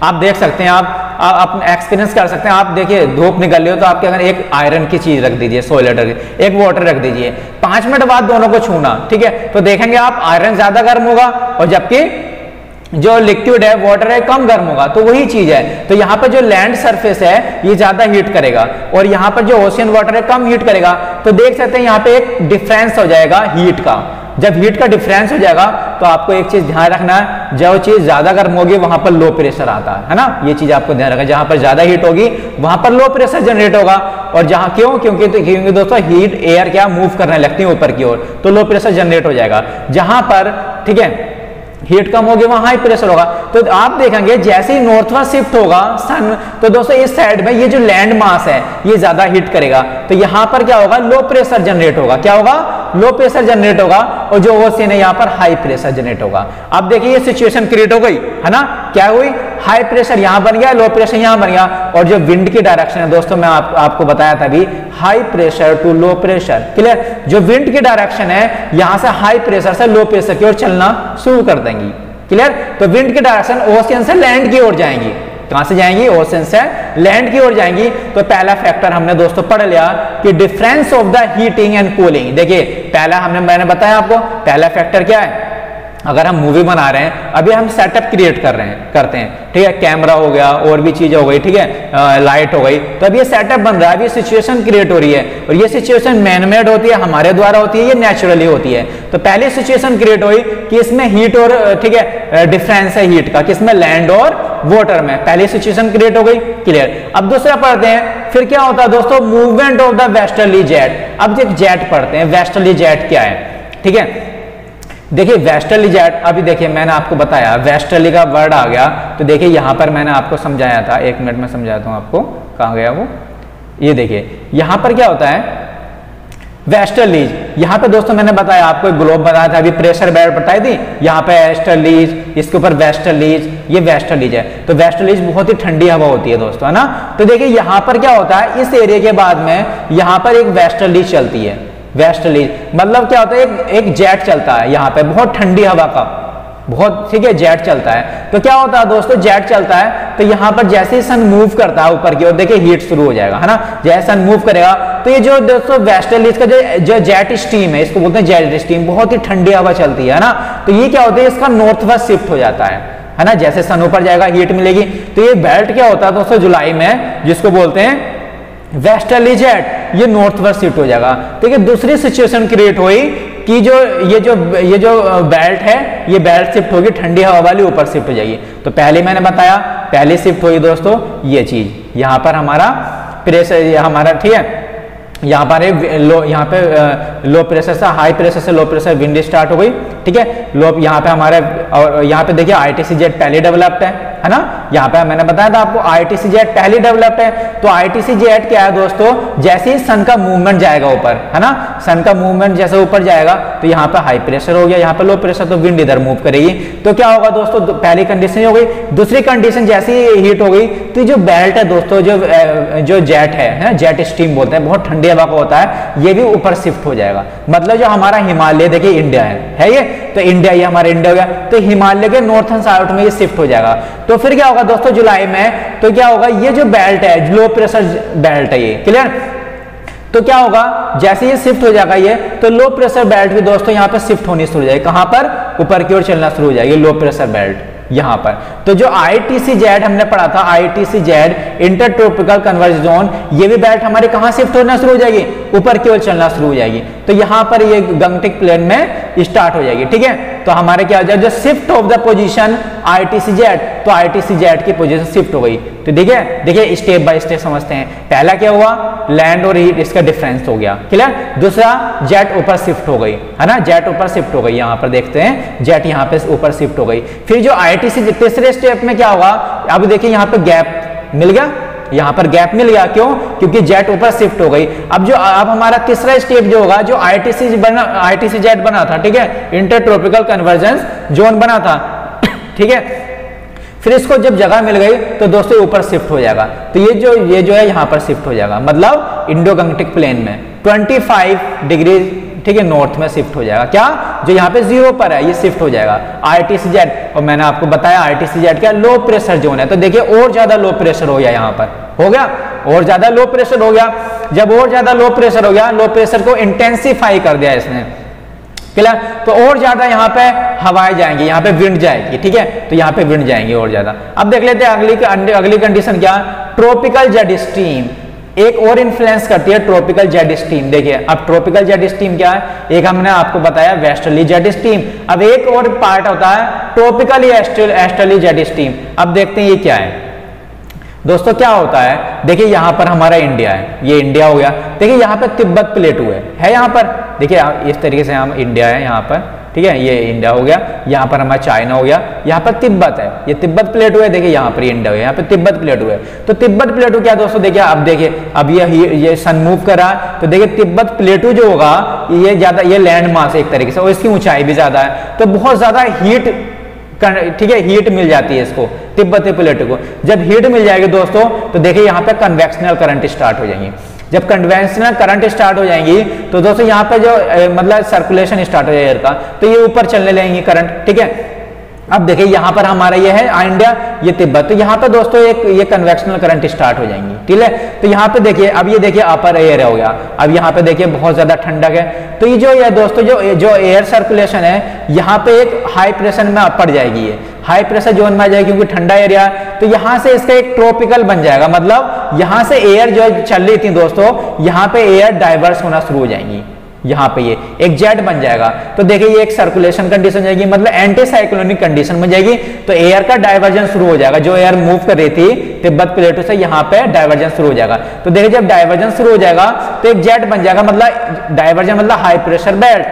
आप देख सकते हैं, आप एक्सपीरियंस कर सकते हैं। आप देखिए धूप निकल रही हो तो आपके अगर एक आयरन की चीज रख दीजिए, 100 लीटर की, एक वाटर रख दीजिए, 5 मिनट बाद दोनों को छूना, ठीक है, तो देखेंगे आप आयरन ज्यादा गर्म होगा और जबकि जो लिक्विड है वाटर है कम गर्म होगा। तो वही चीज है, तो यहाँ पर जो लैंड सरफेस है ये ज्यादा हीट करेगा और यहाँ पर जो ओशियन वाटर है कम हीट करेगा। तो देख सकते हैं यहाँ पे एक डिफरेंस हो जाएगा हीट का। जब हीट का डिफरेंस हो जाएगा तो आपको एक चीज ध्यान रखना है, जो चीज ज्यादा गर्म होगी वहां पर लो प्रेशर आता है ना, ये चीज आपको ध्यान रखना। जहां पर ज्यादा हीट होगी वहां पर लो प्रेशर जनरेट होगा और जहां क्योंकि दोस्तों हीट एयर क्या मूव करने लगती है ऊपर की ओर, तो लो प्रेशर जनरेट हो जाएगा। जहां पर ठीक है हीट कम होगी वहां हाई प्रेशर होगा। तो आप देखेंगे जैसे ही नॉर्थवर्ड शिफ्ट होगा सन, तो दोस्तों इस साइड में ये जो लैंड मास है ये ज्यादा हीट करेगा, तो यहां पर क्या होगा, लो प्रेशर जनरेट होगा। क्या होगा? लो प्रेशर जनरेट होगा और जो ओशियन है यहाँ पर हाई प्रेशर जनरेट होगा। अब देखिए ये सिचुएशन क्रिएट हो गई है ना, क्या हुई, हाई प्रेशर यहाँ बन गया, लो प्रेशर यहाँ बन गया। और जो विंड की डायरेक्शन है दोस्तों मैं आपको बताया था अभी, high pressure to low pressure. Clear? जो विंड की डायरेक्शन है यहाँ से हाई प्रेशर से लो प्रेशर की ओर चलना शुरू कर देंगी। क्लियर? तो विंड की डायरेक्शन ओशियन से लैंड की ओर जाएंगी। कहां से जाएंगी? ओशियन से लैंड की ओर जाएंगी। तो पहला फैक्टर हमने दोस्तों पढ़ लिया कि difference of the heating and cooling. देखिए पहला मैंने बताया आपको, पहला फैक्टर क्या है, अगर हम मूवी बना रहे हैं, अभी हम सेटअप क्रिएट करते हैं, ठीक है, कैमरा हो गया और भी चीज हो गई, ठीक है, लाइट हो गई, तो अब ये सेटअप बन रहा है, अभी सिचुएशन क्रिएट हो रही है और ये सिचुएशन मैनमेड होती है, हमारे द्वारा होती है, ये नेचुरली होती है। तो पहले सिचुएशन क्रिएट हुई कि इसमें हीट और ठीक है डिफरेंस है हीट का, किसमें, लैंड और वाटर में, पहली सिचुएशन क्रिएट हो गई। क्लियर? अब दूसरा पढ़ते हैं, फिर क्या होता है दोस्तों, movement of the westerly jet. अब एक जेट पढ़ते हैं, वेस्टर्ली जेट क्या है, ठीक है। देखिए वेस्टर्ली जेट, अभी देखिए मैंने आपको बताया वेस्टर्ली का वर्ड आ गया, तो देखिए यहां पर मैंने आपको समझाया था, 1 मिनट में समझाता हूं आपको, कहां गया वो, ये देखिए यहां पर क्या होता है वेस्टर्लीज। यहां पे दोस्तों मैंने बताया आपको, एक ग्लोब बताया था अभी, प्रेशर बेड बताई थी, यहाँ पे वेस्टर्लीज, इसके ऊपर वेस्टर्लीज, ये वेस्टर्लीज है। तो वेस्टर्लीज बहुत ही ठंडी हवा होती है दोस्तों, है ना। तो देखिए यहाँ पर क्या होता है, इस एरिया के बाद में यहाँ पर एक वेस्टर्लीज चलती है। वेस्टर्लीज मतलब क्या होता है, एक जेट चलता है यहाँ पे, बहुत ठंडी हवा का, बहुत, ठीक है, जेट चलता है। तो क्या होता है दोस्तों, जेट चलता है तो यहाँ पर जैसे ही सन मूव करता है ऊपर की ओर, देखिए हीट शुरू हो जाएगा, है ना। जैसे सन मूव करेगा तो ये जो दोस्तों वेस्टर्लीज का जो जेट स्ट्रीम है, इसको बोलते हैं जेट स्ट्रीम, बहुत ही ठंडी हवा चलती है ना। तो ये क्या होता है, इसका नॉर्थवेस्ट शिफ्ट हो जाता है ना। जैसे सन ऊपर जाएगा हीट मिलेगी, तो ये बेल्ट क्या होता है दोस्तों जुलाई में, जिसको बोलते हैं वेस्टर्ली जेट, ये नॉर्थवर्ड शिफ्ट हो जाएगा। ठीक है, दूसरी सिचुएशन क्रिएट हुई कि ये जो बेल्ट है, ये बेल्ट शिफ्ट होगी, ठंडी हवा वाली ऊपर शिफ्ट हो जाएगी। तो पहले मैंने बताया, पहले शिफ्ट हुई दोस्तों ये चीज, यहाँ पर हमारा प्रेशर, हमारा ठीक है, यहाँ पर यहाँ पे लो प्रेशर से हाई प्रेशर से लो प्रेशर विंड स्टार्ट हो गई, ठीक है। लो यहाँ पे हमारे और यहाँ पे देखिए ITC-Z पहले डेवलप्ड है ना। यहाँ पे मैंने बताया था आपको ITC-Z पहले डेवलप्ड है। तो ITC-Z क्या है दोस्तों, जैसे ही सन का मूवमेंट जाएगा ऊपर, है ना, सन का मूवमेंट जैसे ऊपर जाएगा तो यहाँ पे हाई प्रेशर हो गया, यहाँ पे लो प्रेशर, तो विंड इधर मूव करेगी। तो क्या होगा दोस्तों, पहली कंडीशन हो गई। दूसरी कंडीशन जैसे ही हीट हो गई तो जो बेल्ट है दोस्तों, जो जेट है जेट स्ट्रीम बोलते हैं, बहुत ठंडी हवा का होता है, ये भी ऊपर शिफ्ट हो जाएगा। मतलब जो हमारा हिमालय देखिए इंडिया है ये, तो इंडिया, ये हमारा इंडिया हो गया, तो हिमालय के नॉर्थन साइड में ये शिफ्ट हो जाएगा। तो फिर क्या होगा दोस्तों जुलाई में, तो क्या होगा, ये जो बेल्ट है, लो प्रेशर बेल्ट है ये, क्लियर। तो क्या होगा, जैसे ये शिफ्ट हो जाएगा ये, तो लो प्रेशर बेल्ट भी दोस्तों यहाँ पे शिफ्ट होनी शुरू हो जाएगी। कहां पर, ऊपर की ओर चलना शुरू हो जाएगी लो प्रेशर बेल्ट यहां पर। तो जो ITC-Z हमने पढ़ा था, ITC-Z इंटरट्रॉपिकल कन्वर्जेंस जोन, ये भी बेल्ट हमारी कहां शिफ्ट होना शुरू हो जाएगी, ऊपर की ओर चलना शुरू हो जाएगी। तो यहां पर ये गंगटिक प्लेन में स्टार्ट हो जाएगी, ठीक है। तो हमारे क्या हो जाएगा, जो shift of the position ITC-Z, तो ITC-Z की पोजीशन शिफ्ट हो गई। तो देखिए स्टेप बाय स्टेप समझते हैं। पहला क्या हुआ, लैंड और हीट, इसका डिफरेंस हो गया, क्लियर। दूसरा, जेट ऊपर शिफ्ट हो गई, है ना, जेट ऊपर शिफ्ट हो गई, यहां पर देखते हैं जेट यहां पे ऊपर शिफ्ट हो गई। फिर जो ITC तीसरे स्टेप में क्या होगा, अब देखिए यहां पे गैप मिल गया, यहां पर गैप मिल गया, क्यों, क्योंकि जेट ऊपर शिफ्ट हो गई। अब हमारा तीसरा स्टेप जो होगा, जो ITC-Z बना था, ठीक है, इंटरट्रॉपिकल कन्वर्जेंस जोन बना था, ठीक है। फिर इसको जब जगह मिल गई तो दोस्तों ऊपर शिफ्ट हो जाएगा। तो ये जो है यहाँ पर शिफ्ट हो जाएगा, मतलब इंडो गंगटिक प्लेन में 25 डिग्री, ठीक है, नॉर्थ में शिफ्ट हो जाएगा। क्या, जो यहाँ पे 0 पर है ये शिफ्ट हो जाएगा ITC-Z। और मैंने आपको बताया ITC-Z क्या, लो प्रेशर जोन है। तो देखिए और ज्यादा लो प्रेशर हो गया, यहाँ पर हो गया और ज्यादा लो प्रेशर हो गया। जब और ज्यादा लो प्रेशर हो गया, लो प्रेशर को इंटेंसिफाई कर दिया इसने, क्लियर। तो और ज्यादा यहाँ पे हवाएं जाएंगी, यहाँ पे विंड जाएगी, ठीक है, तो यहाँ पे विंड जाएंगी और ज्यादा। अब देख लेते हैं अगली कंडीशन क्या, ट्रॉपिकल जेट स्ट्रीम एक और इन्फ्लुएंस करती है, ट्रॉपिकल जेट स्ट्रीम। देखिए अब ट्रॉपिकल जेट स्ट्रीम क्या है, एक हमने आपको बताया वेस्टर्ली जेट स्ट्रीम, अब एक और पार्ट होता है ट्रॉपिकली ईस्टर्ली जेट स्ट्रीम। अब देखते हैं ये क्या है दोस्तों, क्या होता है। देखिए यहाँ पर हमारा इंडिया है, ये इंडिया हो गया। देखिए यहाँ पे तिब्बत प्लेटू है यहाँ पर, देखिए इस तरीके से हम इंडिया है यहाँ पर, ठीक है, ये इंडिया हो गया। यहाँ पर हमारा चाइना हो गया, यहाँ पर तिब्बत है, ये तिब्बत प्लेटू है। देखिए यहाँ पर इंडिया है, यहाँ पे तिब्बत प्लेटू है। तो तिब्बत प्लेटू क्या दोस्तों, देखिए अब देखिए अब ये सन मूव कर रहा है, तो देखिए तिब्बत प्लेटू जो होगा ये ज्यादा, ये लैंड मास एक तरीके से, और इसकी ऊंचाई भी ज्यादा है, तो बहुत ज्यादा हीट, ठीक है, हीट मिल जाती है इसको, तिब्बती प्लेटू को। जब हीट मिल जाएगी दोस्तों, तो देखिए यहाँ पे कन्वेक्शनल करंट स्टार्ट हो जाएंगी। जब कन्वेंशनल करंट स्टार्ट हो जाएंगी तो दोस्तों यहाँ पे जो मतलब सर्कुलेशन स्टार्ट हो जाएगा एयर का, तो ये ऊपर चलने लगेंगी करंट, ठीक है। अब देखिए यहाँ पर हमारा ये है इंडिया, ये तिब्बत, तो यहाँ पे दोस्तों ये कन्वेक्शनल करंट स्टार्ट हो जाएंगी, ठीक है। तो यहाँ पे देखिए, अब ये देखिए अपर एयर हो गया, अब यहाँ पे देखिए बहुत ज्यादा ठंडक है, तो ये जो दोस्तों जो एयर सर्कुलेशन है यहाँ पे एक हाई प्रेशर में पड़ जाएगी, ये हाई प्रेशर जोन में आ जाएगी क्योंकि ठंडा एरिया है। तो यहाँ से इसका एक ट्रॉपिकल बन जाएगा, मतलब यहाँ से एयर जो चल रही थी दोस्तों, यहाँ पे एयर डाइवर्स होना शुरू हो जाएंगी, यहाँ पे ये एक जेट बन जाएगा। तो देखिए ये एक सर्कुलेशन कंडीशन हो जाएगी, मतलब एंटी साइक्लोनिक कंडीशन बन जाएगी। तो एयर का डाइवर्जन शुरू हो जाएगा, जो एयर मूव कर रही थी तिब्बत प्लेटू से, यहाँ पे डाइवर्जन शुरू हो जाएगा। तो देखिए जब डाइवर्जन शुरू हो जाएगा तो एक जेट बन जाएगा, मतलब डाइवर्जन मतलब हाई प्रेशर बेल्ट,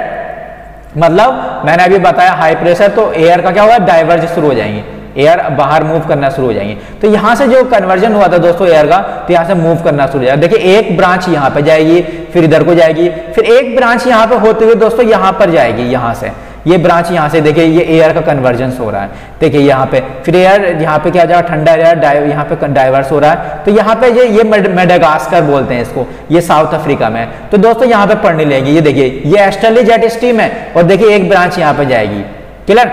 मतलब मैंने अभी बताया हाई प्रेशर, तो एयर का क्या होगा, डाइवर्ज शुरू हो जाएंगे, एयर बाहर मूव करना शुरू हो जाएंगे। तो यहाँ से जो कन्वर्जन हुआ था दोस्तों एयर का, तो यहाँ से मूव करना शुरू हो जाएगा। देखिए एक ब्रांच यहाँ पे जाएगी, फिर इधर को जाएगी, फिर एक ब्रांच यहाँ पे होते हुए दोस्तों यहाँ पर जाएगी, यहाँ से ये ब्रांच यहाँ से, देखिए ये एयर का कन्वर्जन हो रहा है, देखिए यहाँ पे फिर एयर यहाँ पे क्या जाएगा, ठंडा एयर यहाँ पे डाइवर्स हो रहा है। तो यहाँ पे ये मेडागास्कर बोलते हैं इसको, ये साउथ अफ्रीका में। तो दोस्तों यहाँ पे पढ़ने लगेगी, ये देखिए ये ईस्टर्ली जेट स्ट्रीम है, और देखिए एक ब्रांच यहाँ पे जाएगी, क्लियर।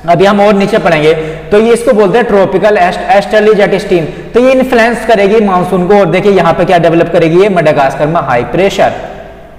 अभी हम और नीचे पढ़ेंगे, तो ये इसको बोलते हैं ट्रॉपिकल ईस्टर्ली जेट स्ट्रीम। तो ये इन्फ्लुएंस करेगी मानसून को, और देखिए यहाँ पे क्या डेवलप करेगी, ये मेडागास्कर में हाई प्रेशर,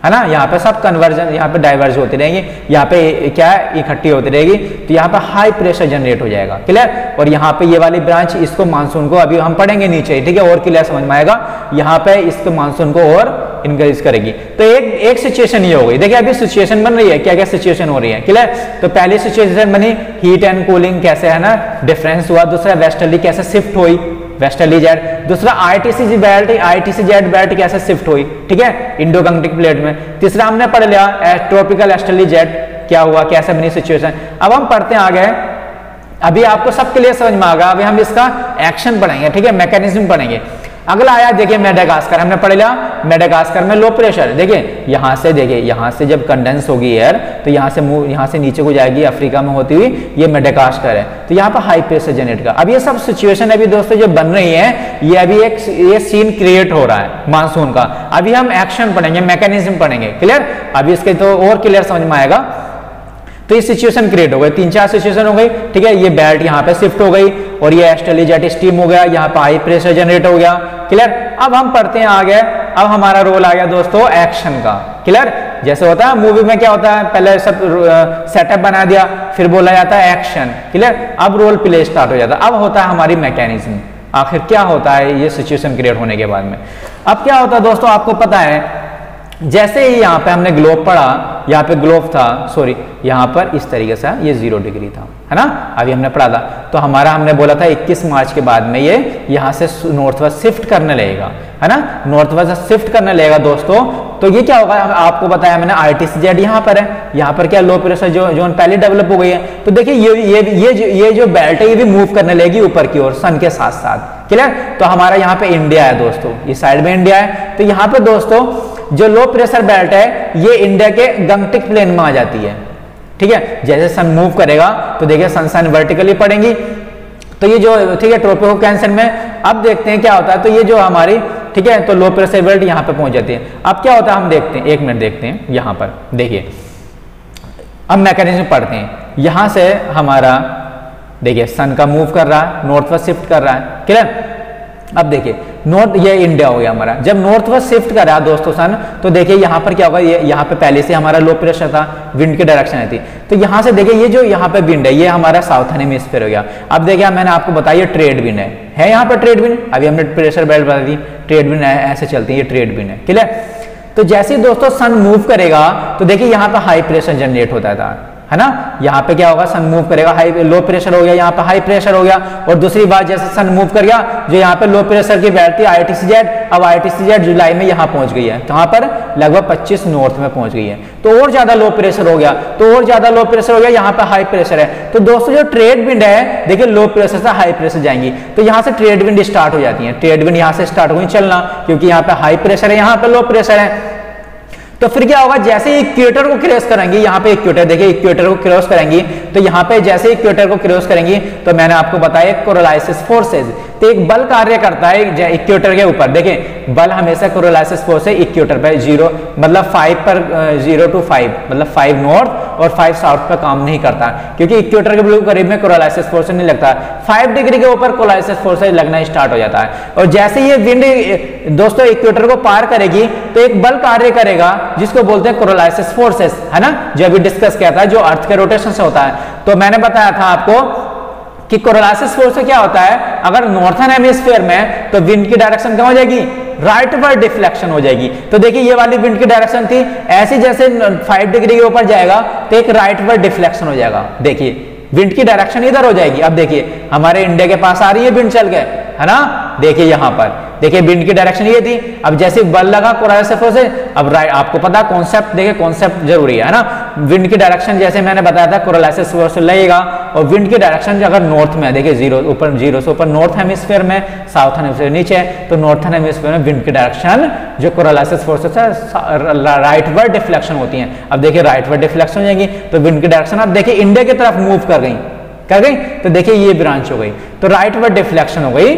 है ना, यहाँ पे सब कन्वर्जन, यहाँ पे डाइवर्ज होती रहेंगी, यहाँ पे क्या इकट्ठी होती रहेगी, तो यहाँ पे हाई प्रेशर जनरेट हो जाएगा, क्लियर। और यहाँ पे ये वाली ब्रांच, इसको मानसून को अभी हम पढ़ेंगे नीचे, ठीक है, और क्लियर समझ में आएगा। यहाँ पे इसको मानसून को और इंक्रीज करेगी। तो एक सिचुएशन ये हो गई। देखिए अभी सिचुएशन बन रही है, क्या क्या सिचुएशन हो रही है, क्लियर। तो पहली सिचुएशन बनी हीट एंड कूलिंग कैसे, है ना, डिफरेंस हुआ। दूसरा वेस्टर्ली कैसे शिफ्ट हुई, वेस्टर्ली जेट। दूसरा ITC जेट बेल्ट कैसे शिफ्ट हुई, ठीक है, इंडो गंगटिक प्लेट में। तीसरा हमने पढ़ लिया ट्रॉपिकल ईस्टर्ली जेट, क्या हुआ, कैसे बनी सिचुएशन। अब हम पढ़ते हैं आगे। अभी आपको सब क्लियर समझ में आ गया, अभी हम इसका एक्शन पढ़ेंगे, ठीक है, मैकेनिज्म पढ़ेंगे। अगला आया देखिए मेडागास्कर, हमने पढ़ लिया मेडागास्कर में लो प्रेशर। देखिए यहाँ से, देखिए यहाँ से जब कंडेंस होगी एयर तो यहाँ से नीचे को जाएगी, अफ्रीका में होती हुई, ये मेडागास्कर है। तो यहाँ पर हाई प्रेशर जनरेट का। अब ये सब सिचुएशन अभी दोस्तों जो बन रही है, ये अभी ये सीन क्रिएट हो रहा है मानसून का। अभी हम एक्शन पढ़ेंगे, मैकेनिज्म पढ़ेंगे, क्लियर। अभी इसके तो और क्लियर समझ में आएगा। तो ये सिचुएशन क्रिएट हो गई, 3-4 सिचुएशन हो गई, ठीक है। ये बेल्ट यहाँ पे शिफ्ट हो गई और ये एस्टर्ली जेट स्टीम हो गया, यहाँ पे हाई प्रेशर जनरेट हो गया, क्लियर। अब हम पढ़ते हैं आगे। अब हमारा रोल आ गया दोस्तों एक्शन का, क्लियर। जैसे होता है मूवी में, क्या होता है, पहले सब सेटअप बना दिया, फिर बोला जाता है एक्शन, क्लियर। अब रोल प्ले स्टार्ट हो जाता है। अब होता है हमारी मैकेनिज्म। आखिर क्या होता है ये सिचुएशन क्रिएट होने के बाद में। अब क्या होता है दोस्तों, आपको पता है, जैसे ही यहाँ पे हमने ग्लोब पढ़ा, यहाँ पे ग्लोब था, सॉरी यहाँ पर इस तरीके से ये 0 डिग्री था, है ना, अभी हमने पढ़ा था। तो हमारा हमने बोला था 21 मार्च के बाद में ये यहाँ से नॉर्थ वेस्ट शिफ्ट करने लगेगा, है ना, नॉर्थ वेस्ट शिफ्ट करने लगेगा दोस्तों। तो ये क्या होगा, आपको बताया मैंने RTCZ यहाँ पर है, यहाँ पर क्या लो प्रेशर जोन पहले डेवलप हो गई है। तो देखिए ये जो बेल्ट है ये भी मूव करने लगेगी ऊपर की ओर सन के साथ साथ, क्लियर। तो हमारा यहाँ पे इंडिया है दोस्तों, इस साइड में इंडिया है। तो यहाँ पे दोस्तों जो लो प्रेशर बेल्ट है ये इंडिया के गंगटिक प्लेन में आ जाती है, ठीक है। जैसे सन मूव करेगा तो देखिए सन वर्टिकली पड़ेंगी, तो ये जो, ठीक है, ट्रॉपिक कैंसर में। अब देखते हैं क्या होता है। तो ये जो हमारी, ठीक है, तो लो प्रेशर बेल्ट यहाँ पे पहुंच जाती है। अब क्या होता है हम देखते हैं, 1 मिनट देखते हैं यहाँ पर, देखिए अब मैकेनिज्म पढ़ते हैं। यहाँ से हमारा देखिए सन का मूव कर रहा है, नॉर्थ वेस्ट शिफ्ट कर रहा है, क्लियर। अब देखिए नॉर्थ, ये इंडिया हो गया हमारा। जब नॉर्थ वेस्ट शिफ्ट कर रहा है दोस्तों सन, तो देखिए यहाँ पर क्या होगा, ये यहाँ पे पहले से हमारा लो प्रेशर था, विंड की डायरेक्शन आई थी। तो यहाँ से देखिए ये जो यहाँ पे विंड है ये हमारा साउथर्न हेमिस्फीयर हो गया। अब देखिए मैंने आपको बताया ट्रेड विंड है यहाँ पर ट्रेड विंड। अभी हमने प्रेशर बेल्ट बता दी, ट्रेड विंड ऐसे चलती है, ये ट्रेड विंड है, क्लियर। तो जैसे ही दोस्तों सन मूव करेगा तो देखिए यहाँ पे हाई प्रेशर जनरेट होता है ना। यहाँ पे क्या होगा, सन मूव करेगा, हाई लो प्रेशर हो गया, यहाँ पे हाई प्रेशर हो गया। और दूसरी बात, जैसे सन मूव कर गया, जो यहाँ पे लो प्रेशर की बेल्ट थी RTCZ, अब RTCZ जुलाई में यहाँ पहुंच गई है, कहाँ पर, लगभग 25 नॉर्थ में पहुंच गई है। तो और ज्यादा लो प्रेशर हो गया, तो और ज्यादा लो प्रेशर हो गया, यहाँ पे हाई प्रेशर है। तो दोस्तों जो ट्रेड विंड है, देखिए लो प्रेशर से हाई प्रेशर जाएंगी, तो यहाँ से ट्रेड विंड स्टार्ट हो जाती है। ट्रेड विंड यहाँ से स्टार्ट हो गई चलना, क्योंकि यहाँ पे हाई प्रेशर है, यहाँ पे लो प्रेशर है। तो फिर क्या होगा, जैसे ही इक्वेटर को क्रॉस करेंगे, यहाँ पे इक्वेटर, देखिए इक्वेटर को क्रॉस करेंगी, तो यहाँ पे जैसे इक्वेटर को क्रॉस करेंगी तो मैंने आपको बताया कोरोलाइसिस फोर्सेज, तो एक बल कार्य करता है इक्वेटर के ऊपर। देखिए बल हमेशा कोरोलाइसिस फोर्स है इक्वेटर पे 0, मतलब 5 पर 0 to 5, मतलब 5 नॉर्थ और 5 साउथ पर काम नहीं करता, क्योंकि इक्वेटर के बिल्कुल करीब में कोरोलाइसिस फोर्स नहीं लगता। 5 डिग्री के ऊपर कोरोलाइसिस फोर्स लगना स्टार्ट हो जाता है। और जैसे ये विंड दोस्तों इक्वेटर को पार करेगी तो एक बल कार्य करेगा जिसको बोलते हैं कोरोलाइसिस फोर्सेस, है ना, जो अभी डिस्कस किया था, जो अर्थ के रोटेशन से होता है। तो मैंने बताया था आपको कि कोरोलाइसिस फोर्स से क्या होता है, अगर नॉर्थर्न हेमिस्फीयर में तो विंड की डायरेक्शन क्या हो जाएगी, राइटवर्ड डिफ्लेक्शन हो जाएगी। तो देखिए ये वाली विंड की डायरेक्शन थी, ऐसी जैसे 5 डिग्री के ऊपर जाएगा तो एक राइटवर्ड डिफ्लेक्शन हो जाएगा। देखिए विंड की डायरेक्शन इधर हो जाएगी। अब देखिए हमारे इंडिया के पास आ रही है विंड चल के, है ना, देखिए यहाँ पर देखिए विंड की डायरेक्शन ये थी। अब जैसे बल लगा कोरोलाइसिस फोर्स से, अब आपको पता कॉन्सेप्ट, देखिए कॉन्सेप्ट जरूरी है ना। विंड की डायरेक्शन जैसे मैंने बताया था कोरोलाइसिस फोर्स से लगेगा, और विंड की डायरेक्शन अगर नॉर्थ में, देखिए 0 से ऊपर नॉर्थ हेमिस्फीयर में, साउथर्न हेमिस्फीयर नीचे, तो नॉर्थर्न हेमिस्फीयर में विंड की डायरेक्शन जो कोरोलाइसिस फोर्स से राइटवर्ड डिफ्लेक्शन होती है। अब देखिए राइटवर्ड डिफ्लेक्शन हो जाएगी तो विंड की डायरेक्शन अब देखिए इंडिया की तरफ मूव कर गई, तो देखिए ये ब्रांच हो गई, तो राइटवर्ड डिफ्लेक्शन हो गई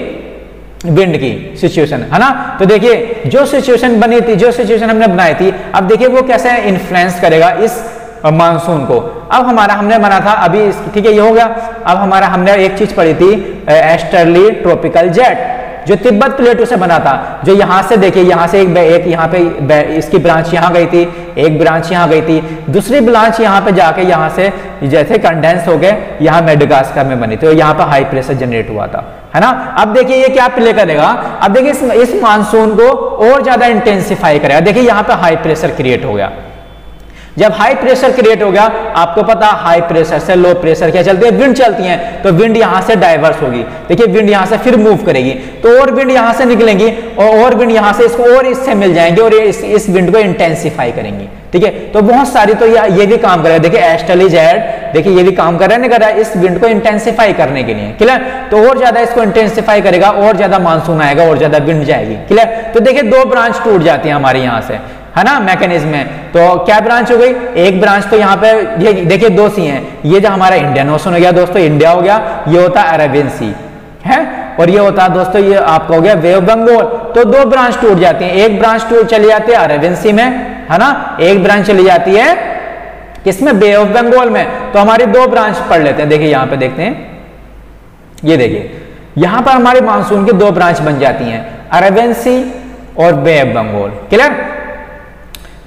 विंड की सिचुएशन, है ना। तो देखिए जो सिचुएशन बनी थी, जो सिचुएशन हमने बनाई थी, अब देखिए वो कैसे इन्फ्लुएंस करेगा इस मानसून को। अब हमारा हमने बना था अभी, ठीक है ये हो गया। अब हमारा हमने एक चीज पढ़ी थी एस्टर्ली ट्रॉपिकल जेट, जो तिब्बत प्लेटो से बना था, जो यहाँ से देखिए यहाँ से एक यहाँ पे इसकी ब्रांच यहाँ गई थी, एक ब्रांच यहाँ गई थी, दूसरी ब्रांच यहाँ पे जाके यहाँ से जैसे कंडेंस हो गए यहाँ मेडागास्कर में बनी थी, और यहाँ पे हाई प्रेशर जनरेट हुआ था, है ना। अब देखिए ये क्या प्ले करेगा, अब देखिए इस मानसून को और ज्यादा इंटेंसिफाई करेगा। देखिए यहाँ पे हाई प्रेशर क्रिएट हो गया। जब हाई प्रेशर क्रिएट हो गया, आपको पता हाई प्रेशर से लो प्रेशर क्या चलती है, विंड चलती है, तो विंड यहां से डाइवर्स होगी। देखिए विंड यहां से फिर मूव करेगी, तो और विंड यहां से निकलेंगी, और विंड यहां से इसको और इससे मिल जाएंगे, और इस विंड को इंटेंसिफाई करेंगी। ठीक है। तो बहुत सारी, तो ये भी काम कर रहा है, देखिए एस्टली जेड, देखिए ये भी काम कर रहा है, नहीं कर रहा है, इस विंड को इंटेंसिफाई करने के लिए, क्लियर। तो और ज्यादा इसको इंटेंसिफाई करेगा, और ज्यादा मानसून आएगा, और ज्यादा विंड जाएगी, क्लियर। तो देखिए 2 ब्रांच टूट जाती है हमारी यहाँ से, है ना, मैकेनिज्म में। तो क्या ब्रांच हो गई, एक ब्रांच तो यहाँ पे ये देखिए 2 सी हैं, ये जो हमारा इंडियन ओशन हो गया दोस्तों, इंडिया हो गया, ये होता है अरेबियन सी है, और ये होता है दोस्तों, ये आपका हो गया बे ऑफ बंगाल। तो 2 ब्रांच टूट जाती हैं, एक ब्रांच टूट चली जाती है अरेबियन सी में, है ना, एक ब्रांच चली जाती है किसमें, बे ऑफ बंगाल में। तो हमारी 2 ब्रांच पढ़ लेते हैं, देखिए यहाँ पे देखते हैं, ये देखिए यहां पर हमारे मानसून की 2 ब्रांच बन जाती हैं, अरेबियन सी और बे ऑफ बंगाल, क्लियर।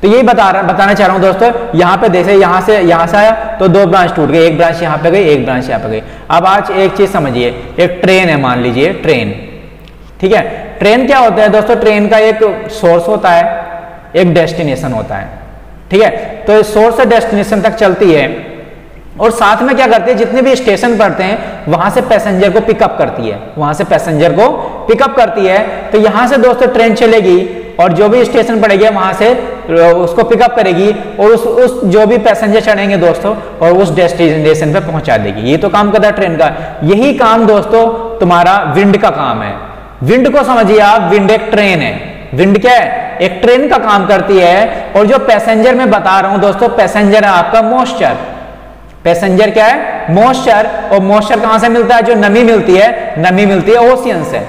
तो यही बताना चाह रहा हूं दोस्तों, यहां पे जैसे यहां से आया तो 2 ब्रांच टूट गई, एक ब्रांच यहां पे गई, एक ब्रांच यहां पे गई। अब आज एक चीज समझिए, एक ट्रेन है, मान लीजिए ट्रेन, ठीक है। ट्रेन क्या होता है दोस्तों, ट्रेन का एक सोर्स होता है, एक डेस्टिनेशन होता है, ठीक है। तो सोर्स से डेस्टिनेशन तक चलती है, और साथ में क्या करती है, जितने भी स्टेशन पड़ते हैं वहां से पैसेंजर को पिकअप करती है, वहां से पैसेंजर को पिकअप करती है। तो यहां से दोस्तों ट्रेन चलेगी, और जो भी स्टेशन पड़ेगा वहां से उसको पिकअप करेगी, और उस जो भी पैसेंजर चढ़ेंगे दोस्तों, और उस डेस्टिनेशन पे पहुंचा देगी। ये तो काम करता है ट्रेन का। यही काम दोस्तों तुम्हारा विंड का काम है। विंड को समझिए आप, विंड एक ट्रेन है, विंड क्या है, एक ट्रेन का काम करती है। और जो पैसेंजर मैं बता रहा हूं दोस्तों, पैसेंजर है आपका मॉइस्चर। पैसेंजर क्या है, मॉइस्चर। और मॉइस्चर कहां से मिलता है, जो नमी मिलती है, नमी मिलती है ओशियन से,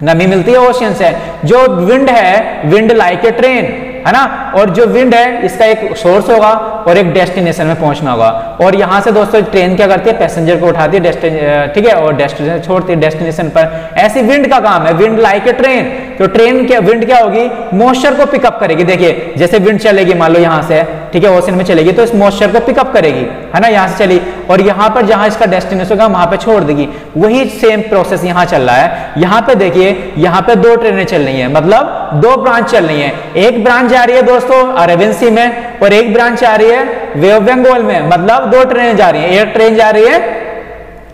नमी मिलती है ओशियन से। जो विंड है, विंड लाइक ए ट्रेन, है ना। और जो विंड है इसका एक सोर्स होगा और एक डेस्टिनेशन में पहुंचना होगा। और यहां से दोस्तों ट्रेन क्या करती है, पैसेंजर को उठाती है, ठीक है, और डेस्टिनेशन छोड़ती है डेस्टिनेशन पर। ऐसी विंड का काम है, विंड लाइक ए ट्रेन। तो ट्रेन क्या, विंड क्या होगी, मॉइस्चर को पिकअप करेगी। देखिए जैसे विंड चलेगी, मान लो यहां से, ठीक है, ओशन में चलेगी, तो इस मॉइस्चर को पिकअप करेगी, है ना, यहां से चली, और यहां पर जहां इसका डेस्टिनेशन होगा वहां पे छोड़ देगी। वही सेम प्रोसेस यहां चल रहा है। यहां पे देखिए, यहां पे 2 ट्रेनें चल रही हैं, मतलब 2 ब्रांच चल रही हैं। एक ब्रांच जा रही है दोस्तों अरेबियन सी में, और एक ब्रांच आ रही है बे ऑफ बंगाल में, मतलब 2 ट्रेनें जा रही हैं। एक ट्रेन जा रही है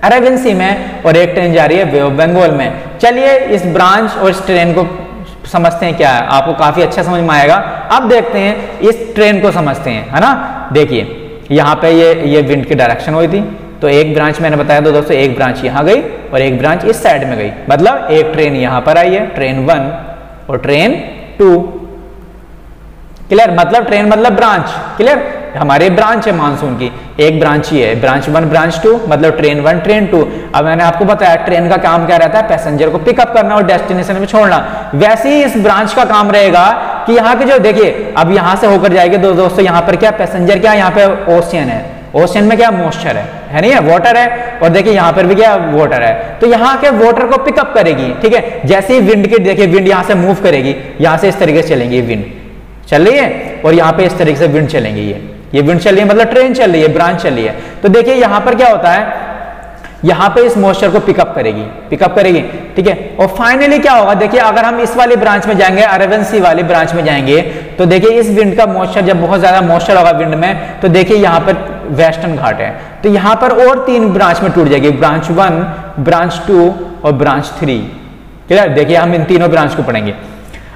अरेबियन सी में, और एक ट्रेन जा रही है बे ऑफ बंगाल में। चलिए इस ब्रांच और इस ट्रेन को समझते हैं, क्या है, आपको काफी अच्छा समझ में आएगा। अब देखते हैं इस ट्रेन को समझते हैं, है ना। देखिए यहाँ पे ये विंड की डायरेक्शन हुई थी, तो एक ब्रांच मैंने बताया था दोस्तों, एक ब्रांच यहाँ गई और एक ब्रांच इस साइड में गई, मतलब एक ट्रेन यहाँ पर आई है, ट्रेन 1 और ट्रेन 2, क्लियर। मतलब ट्रेन मतलब ब्रांच, क्लियर। हमारे ब्रांच है मानसून की, एक ब्रांच ही है, ब्रांच 1 ब्रांच 2, मतलब ट्रेन 1 ट्रेन 2। अब मैंने आपको बताया ट्रेन का काम क्या रहता है, पैसेंजर को पिकअप करना और डेस्टिनेशन में छोड़ना। वैसे ही इस ब्रांच का काम रहेगा कि यहाँ के जो, देखिए अब यहाँ से होकर जाएंगे दोस्तों, यहाँ पर क्या पैसेंजर, क्या यहाँ पे ओशियन है, ओशियन में क्या मॉइस्चर है नहीं है, वाटर है, और देखिए यहाँ पर भी क्या वाटर है। तो यहाँ के वाटर को पिकअप करेगी, ठीक है। जैसे ही विंड की, देखिए विंड यहाँ से मूव करेगी, यहाँ से इस तरीके से चलेंगी, विंड चल रही है, और यहाँ पे इस तरीके से विंड चलेंगे, ये विंड चल रही है, मतलब ट्रेन चल रही है, ब्रांच चल रही है। तो देखिए यहाँ पर क्या होता है, यहाँ पे इस मॉइस्चर को पिकअप करेगी, ठीक है। और फाइनली क्या होगा, देखिए अगर हम इस वाली ब्रांच में जाएंगे, अरेबियन सी वाली ब्रांच में जाएंगे, तो देखिए इस विंड का मॉइस्चर, जब बहुत ज्यादा मॉइस्चर होगा विंड में, तो देखिए यहाँ पर वेस्टर्न घाट है, तो यहाँ पर और 3 ब्रांच में टूट जाएगी, ब्रांच 1 ब्रांच 2 और ब्रांच 3, क्लियर। देखिए हम इन तीनों ब्रांच को पढ़ेंगे।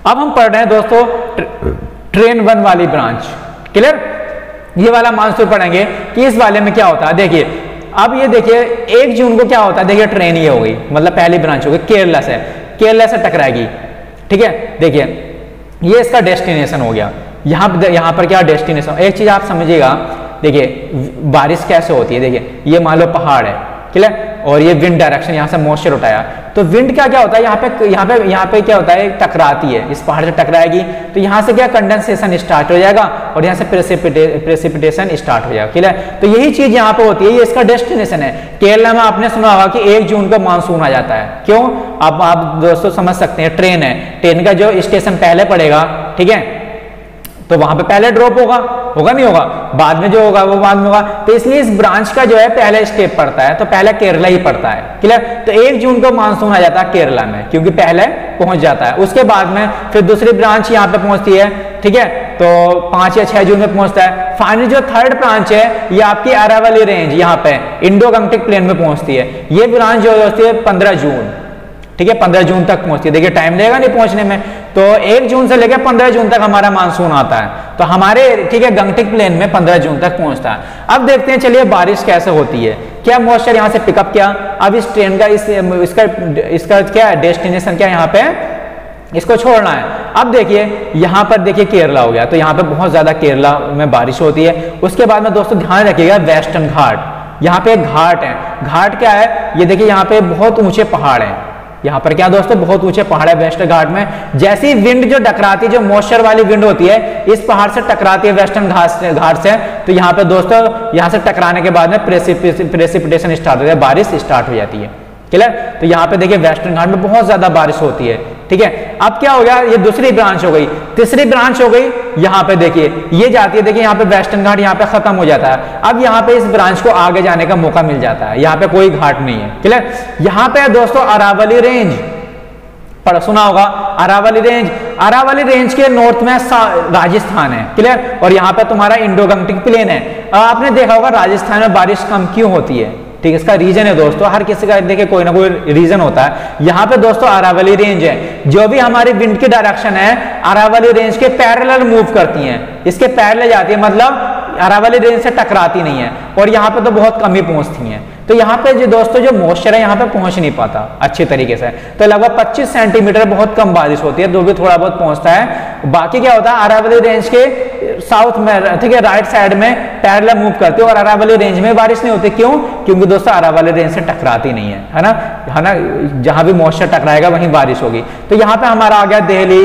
अब हम पढ़ रहे हैं दोस्तों ट्रेन 1 वाली ब्रांच, क्लियर। ये वाला मानसून पढ़ेंगे कि इस वाले में क्या होता है। देखिए अब ये देखिए 1 जून को क्या होता है, देखिए ट्रेन ये हो गई, मतलब पहली ब्रांच हो गई, केरला से टकराएगी, ठीक है। देखिए ये इसका डेस्टिनेशन हो गया, यहाँ पर क्या डेस्टिनेशन। एक चीज आप समझिएगा, देखिए बारिश कैसे होती है, देखिए ये मान लो पहाड़ है, क्लियर, और ये विंड डायरेक्शन, यहाँ से मॉइस्चर उठाया, तो विंड क्या होता है, यहाँ पे क्या होता है, टकराती है, इस पहाड़ से टकराएगी, तो यहाँ से क्या कंडेंसेशन स्टार्ट हो जाएगा, और यहाँ से प्रेसिपिटेशन स्टार्ट हो जाएगा, क्लियर। तो यही चीज यहाँ पे होती है, ये इसका डेस्टिनेशन है। केरला में आपने सुना होगा कि 1 जून को मानसून आ जाता है, क्यों, अब आप दोस्तों समझ सकते हैं, ट्रेन है, ट्रेन का जो स्टेशन पहले पड़ेगा, ठीक है, तो वहां पे पहले ड्रॉप होगा नहीं होगा, बाद में जो होगा वो बाद में होगा। तो इसलिए इस ब्रांच का जो है पहले स्टेप पड़ता है, तो पहले केरला ही पड़ता है, क्लियर। तो 1 जून को मानसून आ जाता है केरला में, क्योंकि पहले पहुंच जाता है। उसके बाद में फिर दूसरी ब्रांच यहाँ पे पहुंचती है, ठीक है, तो 5 या 6 जून में पहुंचता है। फाइनली जो 3rd ब्रांच है, ये आपकी अरावली रेंज, यहाँ पे इंडो गंगटिक प्लेन में पहुंचती है। ये ब्रांच जो होती है 15 जून, ठीक है, 15 जून तक पहुंचती है। देखिए टाइम लगेगा नहीं पहुंचने में, तो 1 जून से लेकर 15 जून तक हमारा मानसून आता है। तो हमारे ठीक है गंगटिक प्लेन में 15 जून तक पहुंचता है। अब देखते हैं चलिए बारिश कैसे होती है, क्या मॉइस्चर यहाँ से पिकअप किया। अब इस ट्रेन का इसका क्या है डेस्टिनेशन, क्या यहाँ पे इसको छोड़ना है। अब देखिए यहाँ पर देखिए केरला हो गया, तो यहाँ पे बहुत ज्यादा केरला में बारिश होती है। उसके बाद में दोस्तों ध्यान रखिएगा वेस्टर्न घाट, यहाँ पे एक घाट है। घाट क्या है, ये देखिए यहाँ पे बहुत ऊंचे पहाड़ हैं। यहाँ पर क्या दोस्तों बहुत ऊंचे पहाड़ है वेस्टर्न घाट में। जैसी विंड जो टकराती है, जो मॉइस्चर वाली विंड होती है, इस पहाड़ से टकराती है वेस्टर्न घाट से, तो यहाँ पे दोस्तों यहाँ से टकराने के बाद में प्रेसिपिटेशन स्टार्ट हो जाती है, बारिश स्टार्ट हो जाती है। क्लियर। तो यहाँ पे देखिए वेस्टर्न घाट में बहुत ज्यादा बारिश होती है। ठीक है, अब क्या हो गया, ये दूसरी ब्रांच हो गई, तीसरी ब्रांच हो गई। यहाँ पे देखिए ये जाती है, देखिए यहाँ पे वेस्टर्न घाट यहाँ पे खत्म हो जाता है। अब यहाँ पे इस ब्रांच को आगे जाने का मौका मिल जाता है, यहाँ पे कोई घाट नहीं है। क्लियर। यहाँ पे दोस्तों अरावली रेंज पढ़ सुना होगा, अरावली रेंज। अरावली रेंज के नॉर्थ में राजस्थान है। क्लियर। और यहाँ पे तुम्हारा इंडो गंगटिक प्लेन है। आपने देखा होगा राजस्थान में बारिश कम क्यों होती है, ठीक है, इसका रीजन है दोस्तों, हर किसी का देखिए कोई ना कोई रीजन होता है। यहाँ पे दोस्तों अरावली रेंज है, जो भी हमारी विंड की डायरेक्शन है अरावली रेंज के पैरेलल मूव करती हैं, इसके पैरेलल जाती है, मतलब अरावली रेंज से टकराती नहीं है, और यहाँ पे तो बहुत कम ही पहुंचती हैं। तो यहाँ पे जो दोस्तों जो मॉइस्चर है यहाँ पे पहुंच नहीं पाता अच्छी तरीके से, तो लगभग 25 सेंटीमीटर बहुत कम बारिश होती है, जो भी थोड़ा बहुत पहुंचता है। बाकी क्या होता है अरावली रेंज के साउथ में, ठीक है, राइट साइड में पैरेलल मूव करते हैं, और अरावली रेंज में बारिश नहीं होती। क्यों? क्योंकि दोस्तों अरावली रेंज से टकराती नहीं है ना, जहां भी मॉइस्चर टकराएगा वहीं बारिश होगी। तो यहाँ पे हमारा आ गया दिल्ली,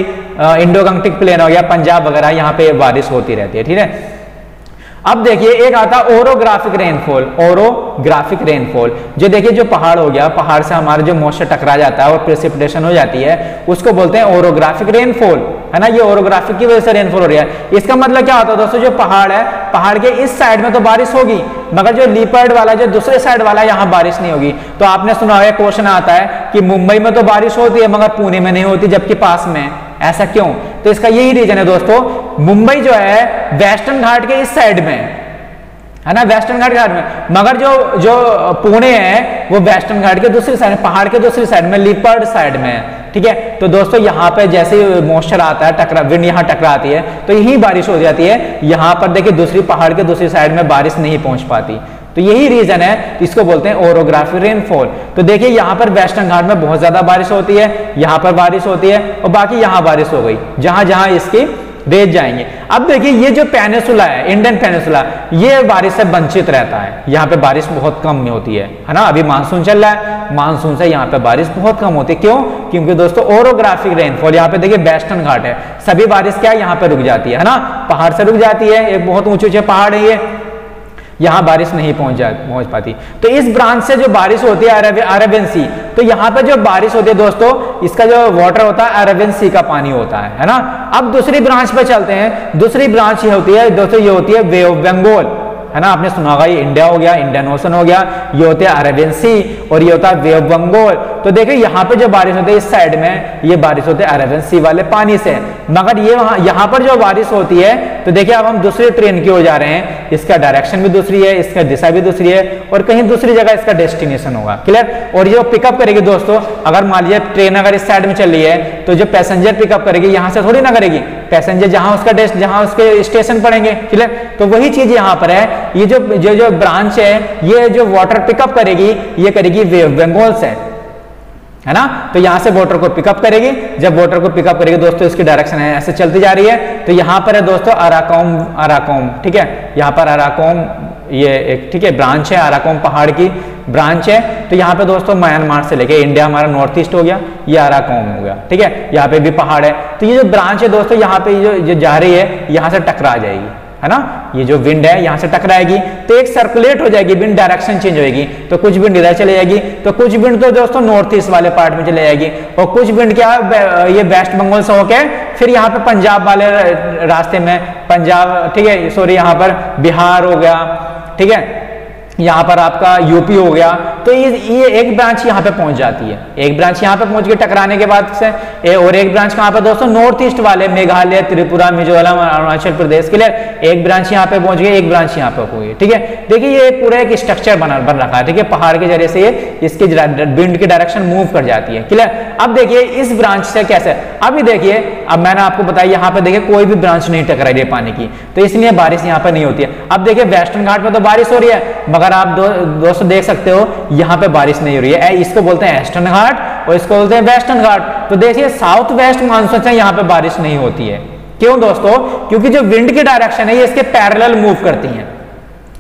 इंडो गंगटिक प्लेन हो गया, पंजाब वगैरह, यहाँ पे बारिश होती रहती है। ठीक है। अब देखिए एक आता ओरोग्राफिक रेनफॉल, ओरोग्राफिक रेनफॉल, जो देखिए जो पहाड़ हो गया, पहाड़ से हमारा जो मॉइस्चर टकरा जाता है और प्रेसिपिटेशन हो जाती है, उसको बोलते हैं ओरोग्राफिक रेनफॉल, है ना। ये ओरोग्राफिक की वजह से रेनफॉल हो रही है। इसका मतलब क्या होता है दोस्तों, जो पहाड़ है, पहाड़ के इस साइड में तो बारिश होगी, मगर जो लीपर्ड वाला, जो दूसरे साइड वाला, यहाँ बारिश नहीं होगी। तो आपने सुना होगा क्वेश्चन आता है कि मुंबई में तो बारिश होती है मगर पुणे में नहीं होती, जबकि पास में, ऐसा क्यों? तो इसका यही रीजन है दोस्तों, मुंबई जो है वेस्टर्न घाट के इस साइड में है ना, वेस्टर्न घाट में, मगर जो पुणे है वो वेस्टर्न घाट के दूसरी साइड, पहाड़ के दूसरी साइड में, लीपर्ड साइड में है। ठीक है। तो दोस्तों यहाँ पे जैसे मॉइस्चर आता है, विंड यहाँ टकराती है, तो यही बारिश हो जाती है। यहाँ पर देखिए दूसरी पहाड़ के दूसरी साइड में बारिश नहीं पहुंच पाती, तो यही रीजन है, इसको बोलते हैं ओरोग्राफिक रेनफॉल। तो देखिए यहाँ पर वेस्टर्न घाट में बहुत ज्यादा बारिश होती है, यहाँ पर बारिश होती है, और बाकी यहाँ बारिश हो गई, जहां जहां इसकी रेंज जाएंगे। अब देखिए ये जो पेनिसुला है, इंडियन पेनिसुला, ये बारिश से वंचित रहता है, यहाँ पे बारिश बहुत कम में होती है ना। अभी मानसून चल रहा है, मानसून से यहाँ पे बारिश बहुत कम होती है। क्यों? क्योंकि दोस्तों ओरोग्राफिक रेनफॉल, यहाँ पे देखिए वेस्टर्न घाट है, सभी बारिश क्या है यहाँ पे रुक जाती है ना, पहाड़ से रुक जाती है, एक बहुत ऊंचे ऊंचे पहाड़ है ये, यहाँ बारिश नहीं पहुंच पाती। तो इस ब्रांच से जो बारिश होती है अरेबियन सी, तो यहाँ पे जो बारिश होती है दोस्तों, इसका जो वाटर होता है अरेबियन सी का पानी होता है ना। अब दूसरी ब्रांच पे चलते हैं। दूसरी ब्रांच ये होती है दोस्तों, ये होती है बे ऑफ बंगाल, है ना, आपने सुना होगा, ये इंडिया हो गया, इंडियन ओशन हो गया, ये होते हैं अरेबियन सी, और ये होता है बे ऑफ बंगाल। तो देखिए यहाँ पे जो बारिश होती है इस साइड में, ये बारिश होती है अरेबियन सी वाले पानी से, मगर ये यहाँ पर जो बारिश होती है, तो देखिए अब हम दूसरी ट्रेन की ओर जा रहे हैं, इसका डायरेक्शन भी दूसरी है, इसका दिशा भी दूसरी है, और कहीं दूसरी जगह इसका डेस्टिनेशन होगा। क्लियर। और ये पिकअप करेगी दोस्तों, अगर मान लीजिए ट्रेन अगर इस साइड में चल रही है, तो जो पैसेंजर पिकअप करेगी यहाँ से थोड़ी ना करेगी, पैसेंजर जहां उसके स्टेशन पड़ेंगे। क्लियर। तो वही चीज यहाँ पर है, ये जो ब्रांच है, ये जो वाटर पिकअप करेगी, ये करेगी बे ऑफ बंगाल से, है ना। तो यहां से वाटर को पिकअप करेगी, जब वाटर को पिकअप करेगी दोस्तों, इसकी डायरेक्शन है ऐसे चलती जा रही है। तो यहाँ पर है दोस्तों अराकोम, ठीक है, यहाँ पर अराकोम, ये एक ठीक है ब्रांच है, अराकोम पहाड़ की ब्रांच है। तो यहाँ पे दोस्तों म्यांमार से लेके इंडिया हमारा नॉर्थ ईस्ट हो गया, ये अराकोम हो गया। ठीक है, यहाँ पे भी पहाड़ है। तो ये जो ब्रांच है दोस्तों, यहाँ पे जो जा रही है, यहाँ से टकरा जाएगी, है ना, ये जो विंड है यहाँ से टकराएगी, तो एक सर्कुलेट हो जाएगी, विंड डायरेक्शन चेंज होगी। तो कुछ विंड इधर चले जाएगी, तो कुछ विंड तो दोस्तों नॉर्थ ईस्ट वाले पार्ट में चले जाएगी, और कुछ विंड क्या ये वेस्ट बंगाल से होके फिर यहाँ पे पंजाब वाले रास्ते में, पंजाब, ठीक है, सॉरी, यहाँ पर बिहार हो गया, ठीक है, यहाँ पर आपका यूपी हो गया, तो ये एक ब्रांच यहाँ पे पहुंच जाती है, एक ब्रांच यहाँ पे पहुंच गई टकराने के बाद से, और एक ब्रांच कहाँ पे दोस्तों, नॉर्थ ईस्ट वाले मेघालय, त्रिपुरा, मिजोरम, अरुणाचल प्रदेश के लिए एक ब्रांच यहाँ पे पहुंच गई, एक ब्रांच यहाँ पे हुई, ठीक है। देखिए ये पूरा एक स्ट्रक्चर बन रखा है, ठीक है, पहाड़ के जरिए से ये इसकी विंड की डायरेक्शन मूव कर जाती है, क्लियर। अब देखिए इस ब्रांच से कैसे, अभी देखिए, अब मैंने आपको बताया यहाँ पे देखिए कोई भी ब्रांच नहीं टकरा रही है पानी की, तो इसलिए बारिश यहाँ पे नहीं होती है। अब देखिए वेस्टर्न घाट पे तो बारिश हो रही है, मगर आप दोस्तों देख सकते हो यहाँ पे बारिश नहीं हो रही है। इसको बोलते हैं ईस्टर्न घाट और इसको बोलते हैं वेस्टर्न घाट। तो देखिए साउथ वेस्ट मानसून से यहाँ पे बारिश नहीं होती है। क्यों दोस्तों? क्योंकि जो विंड की डायरेक्शन है ये इसके पैरेलल मूव करती है,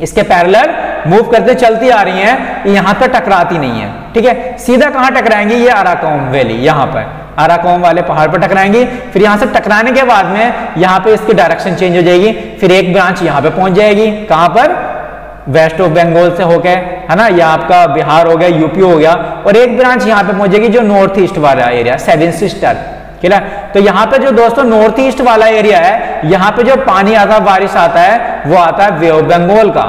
इसके पैरेलल मूव करते चलती आ रही हैं, यहाँ पे टकराती नहीं है, ठीक है। सीधा कहाँ टकराएंगी? ये अराकोम वैली, यहाँ पर अराकोम वाले पहाड़ पर टकराएंगी। फिर यहाँ से टकराने के बाद में यहाँ पे इसकी डायरेक्शन चेंज हो जाएगी, फिर एक ब्रांच यहाँ पे पहुंच जाएगी, कहाँ पर? वेस्ट ऑफ बंगाल से होके, है ना, या आपका बिहार हो गया, यूपी हो गया, और एक ब्रांच यहाँ पे पहुंचेगी जो नॉर्थ ईस्ट वाला एरिया, सेवन सिस्टर, ठीक है। तो यहाँ पे जो दोस्तों नॉर्थ ईस्ट वाला एरिया है, यहाँ पे जो पानी आता है, बारिश आता है, वो आता है बे ऑफ बंगाल का,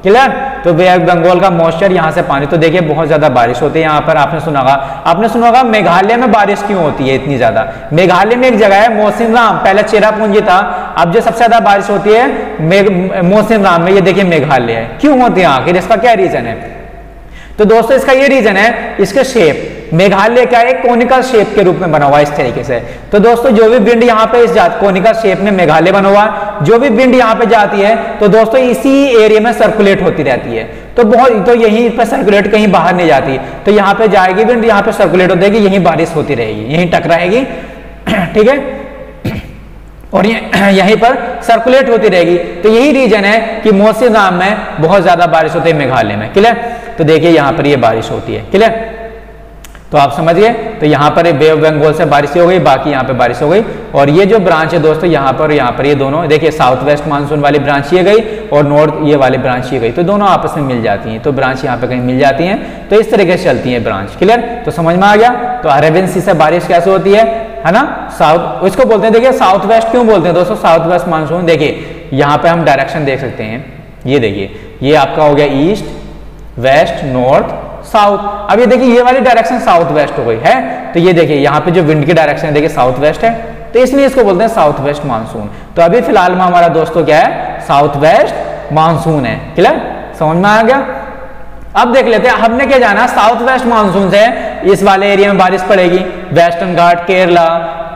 क्लियर। तो बे ऑफ बंगाल का मॉइस्चर यहाँ से पानी, तो देखिए बहुत ज्यादा बारिश होती है यहाँ पर। आपने सुना होगा मेघालय में बारिश क्यों होती है इतनी ज्यादा? मेघालय में एक जगह है मौसिनराम, पहले चेरापूंजी था, अब जो सबसे ज्यादा बारिश होती है मौसिनराम में, ये देखिए मेघालय है। क्यों होती है आखिर, इसका क्या रीजन है? तो दोस्तों इसका ये रीजन है, इसके शेप, मेघालय का एक कोनिकल शेप के रूप में बना हुआ है इस तरीके से। तो दोस्तों जो भी विंड यहाँ पे इस कोनिकल शेप में मेघालय बना हुआ है, जो भी विंड यहाँ पे जाती है तो दोस्तों इसी एरिया में सर्कुलेट होती रहती है। तो यहीं पर सर्कुलेट, कहीं बाहर नहीं जाती। तो यहाँ पे जाएगी विंड, यहाँ पे सर्कुलेट हो जाएगी, यहीं बारिश होती रहेगी, यहीं टकराएगी, ठीक है, और यहीं पर सर्कुलेट होती रहेगी। तो यही रीजन है कि मौसिनराम में बहुत ज्यादा बारिश होती है मेघालय में, क्लियर। तो देखिए यहाँ पर ये बारिश होती है, क्लियर। तो आप समझ गए। तो यहाँ पर बे ऑफ बंगाल से बारिश हो गई, बाकी यहाँ पे बारिश हो गई। और ये जो ब्रांच है दोस्तों यहाँ पर ये दोनों देखिए, साउथ वेस्ट मानसून वाली ब्रांच ये गई और नॉर्थ ये वाली ब्रांच ये गई, तो दोनों आपस में मिल जाती हैं। तो ब्रांच यहाँ पे कहीं मिल जाती हैं, तो इस तरीके से चलती है ब्रांच, क्लियर। तो समझ में आ गया। तो अरेबियन सी से बारिश कैसे होती है ना, साउथ, इसको बोलते हैं, देखिए साउथ वेस्ट क्यों बोलते हैं दोस्तों, साउथ वेस्ट मानसून। देखिए यहाँ पे हम डायरेक्शन देख सकते हैं, ये देखिए, ये आपका हो गया ईस्ट, वेस्ट, नॉर्थ, साउथ। अब ये देखिए ये वाली डायरेक्शन साउथ वेस्ट हो गई है, तो ये देखिए यहाँ पे जो विंड की डायरेक्शन देखिए साउथ वेस्ट है, तो इसलिए इसको बोलते हैं साउथ वेस्ट मानसून। तो अभी फिलहाल में हमारा दोस्तों क्या है, साउथ वेस्ट मानसून है, क्लियर, समझ में आ गया। अब देख लेते हैं हमने क्या जाना, साउथ वेस्ट मानसून से इस वाले एरिया में बारिश पड़ेगी, वेस्टर्न घाट, केरला,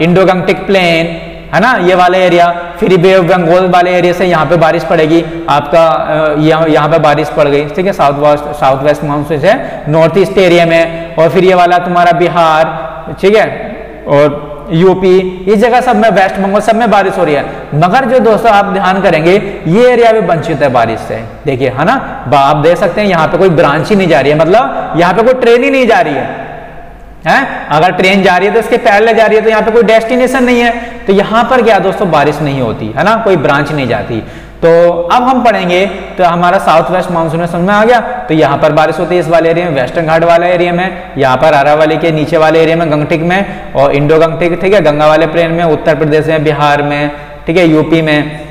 इंडो गंगटिक प्लेन, है ना, ये वाले एरिया। फिर बे ऑफ बंगाल वाले एरिया से यहाँ पे बारिश पड़ेगी, आपका यहाँ पे बारिश पड़ गई, ठीक है, साउथ वेस्ट मानसून से नॉर्थ ईस्ट एरिया में। और फिर ये वाला तुम्हारा बिहार, ठीक है, और यूपी, इस जगह सब में, वेस्ट बंगाल सब में बारिश हो रही है। मगर जो दोस्तों आप ध्यान करेंगे, ये एरिया भी वंचित है बारिश से, देखिए, है ना, आप देख सकते हैं यहाँ पे कोई ब्रांच ही नहीं जा रही है, मतलब यहाँ पे कोई ट्रेन ही नहीं जा रही है। अगर ट्रेन जा रही है तो इसके पैरेलल जा रही है, तो यहाँ पे कोई डेस्टिनेशन नहीं है, तो यहाँ पर क्या दोस्तों बारिश नहीं होती है ना, कोई ब्रांच नहीं जाती। तो अब हम पढ़ेंगे, तो हमारा साउथ वेस्ट मानसून में समझ में आ गया। तो यहाँ पर बारिश होती है इस वाले एरिया में, वेस्टर्न घाट वाले एरिया में, यहाँ पर अरावली के नीचे वाले एरिया में, गंगटिक में, और इंडो गंगटिक, ठीक है, गंगा वाले प्लेन में, उत्तर प्रदेश में, बिहार में, ठीक है, यूपी में,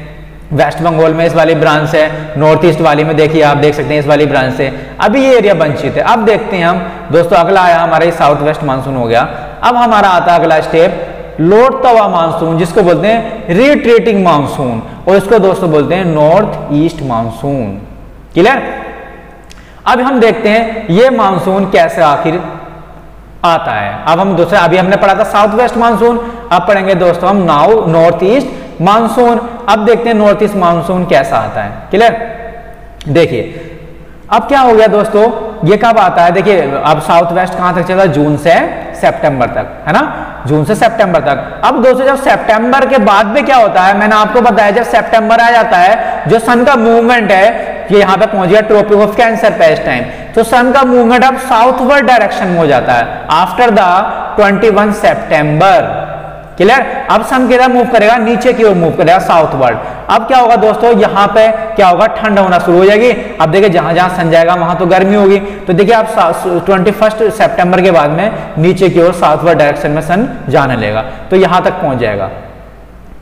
वेस्ट बंगाल में इस वाली ब्रांच है, नॉर्थ ईस्ट वाली में देखिए आप देख सकते हैं इस वाली ब्रांच से। अभी ये एरिया वंचित है। अब देखते हैं हम दोस्तों, अगला आया हमारा ये साउथ वेस्ट मानसून हो गया। अब हमारा आता है अगला स्टेप, लौटता हुआ मानसून, जिसको बोलते हैं रिट्रीटिंग मानसून, और इसको दोस्तों बोलते हैं नॉर्थ ईस्ट मानसून, क्लियर। अब हम देखते हैं ये मानसून कैसे आखिर आता है। अब हम दूसरा, अभी हमने पढ़ा था साउथ वेस्ट मानसून, अब पढ़ेंगे दोस्तों हम नाउ नॉर्थ ईस्ट मानसून। अब देखते हैं नॉर्थ ईस्ट मानसून कैसा आता है, क्लियर। देखिए अब क्या हो गया दोस्तों, ये कब आता है, देखिए अब साउथ वेस्ट कहां तक चलता है, जून से सितंबर तक, है ना, जून से सितंबर तक। अब दोस्तों जब सितंबर के बाद में क्या होता है, मैंने आपको बताया जब सितंबर आ जाता है, जो सन का मूवमेंट है ये यहाँ पे पहुंच गया ट्रॉपिक ऑफ कैंसर पे इस टाइम, तो सन का मूवमेंट अब साउथवर्ड डायरेक्शन में हो जाता है आफ्टर द 21 सितंबर, क्लियर। अब सन किधर मूव करेगा, नीचे की ओर मूव करेगा, साउथवर्ड। अब क्या होगा दोस्तों, यहाँ पे क्या होगा, ठंड होना शुरू हो जाएगी। अब देखिए जहां जहां सन जाएगा वहां तो गर्मी होगी, तो देखिए आप 21 सितंबर के बाद में नीचे की ओर साउथवर्ड डायरेक्शन में सन जाने लगेगा, तो यहां तक पहुंच जाएगा,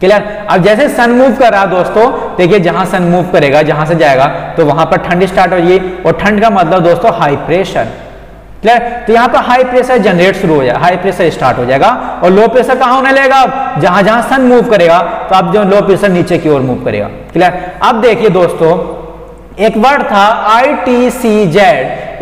क्लियर। अब जैसे सन मूव कर रहा दोस्तों, देखिए जहां सन मूव करेगा, जहां से जाएगा तो वहां पर ठंड स्टार्ट हो जाएगी, और ठंड का मतलब दोस्तों हाई प्रेशर। क्लियर। तो यहाँ पर हाई प्रेशर जनरेट शुरू हो जाएगा, हाई प्रेशर स्टार्ट हो जाएगा, और लो प्रेशर कहाँ होने लगेगा, अब जहां जहां सन मूव करेगा तो अब जो लो प्रेशर नीचे की ओर मूव करेगा। क्लियर। अब देखिए दोस्तों, एक वर्ड था ITCZ,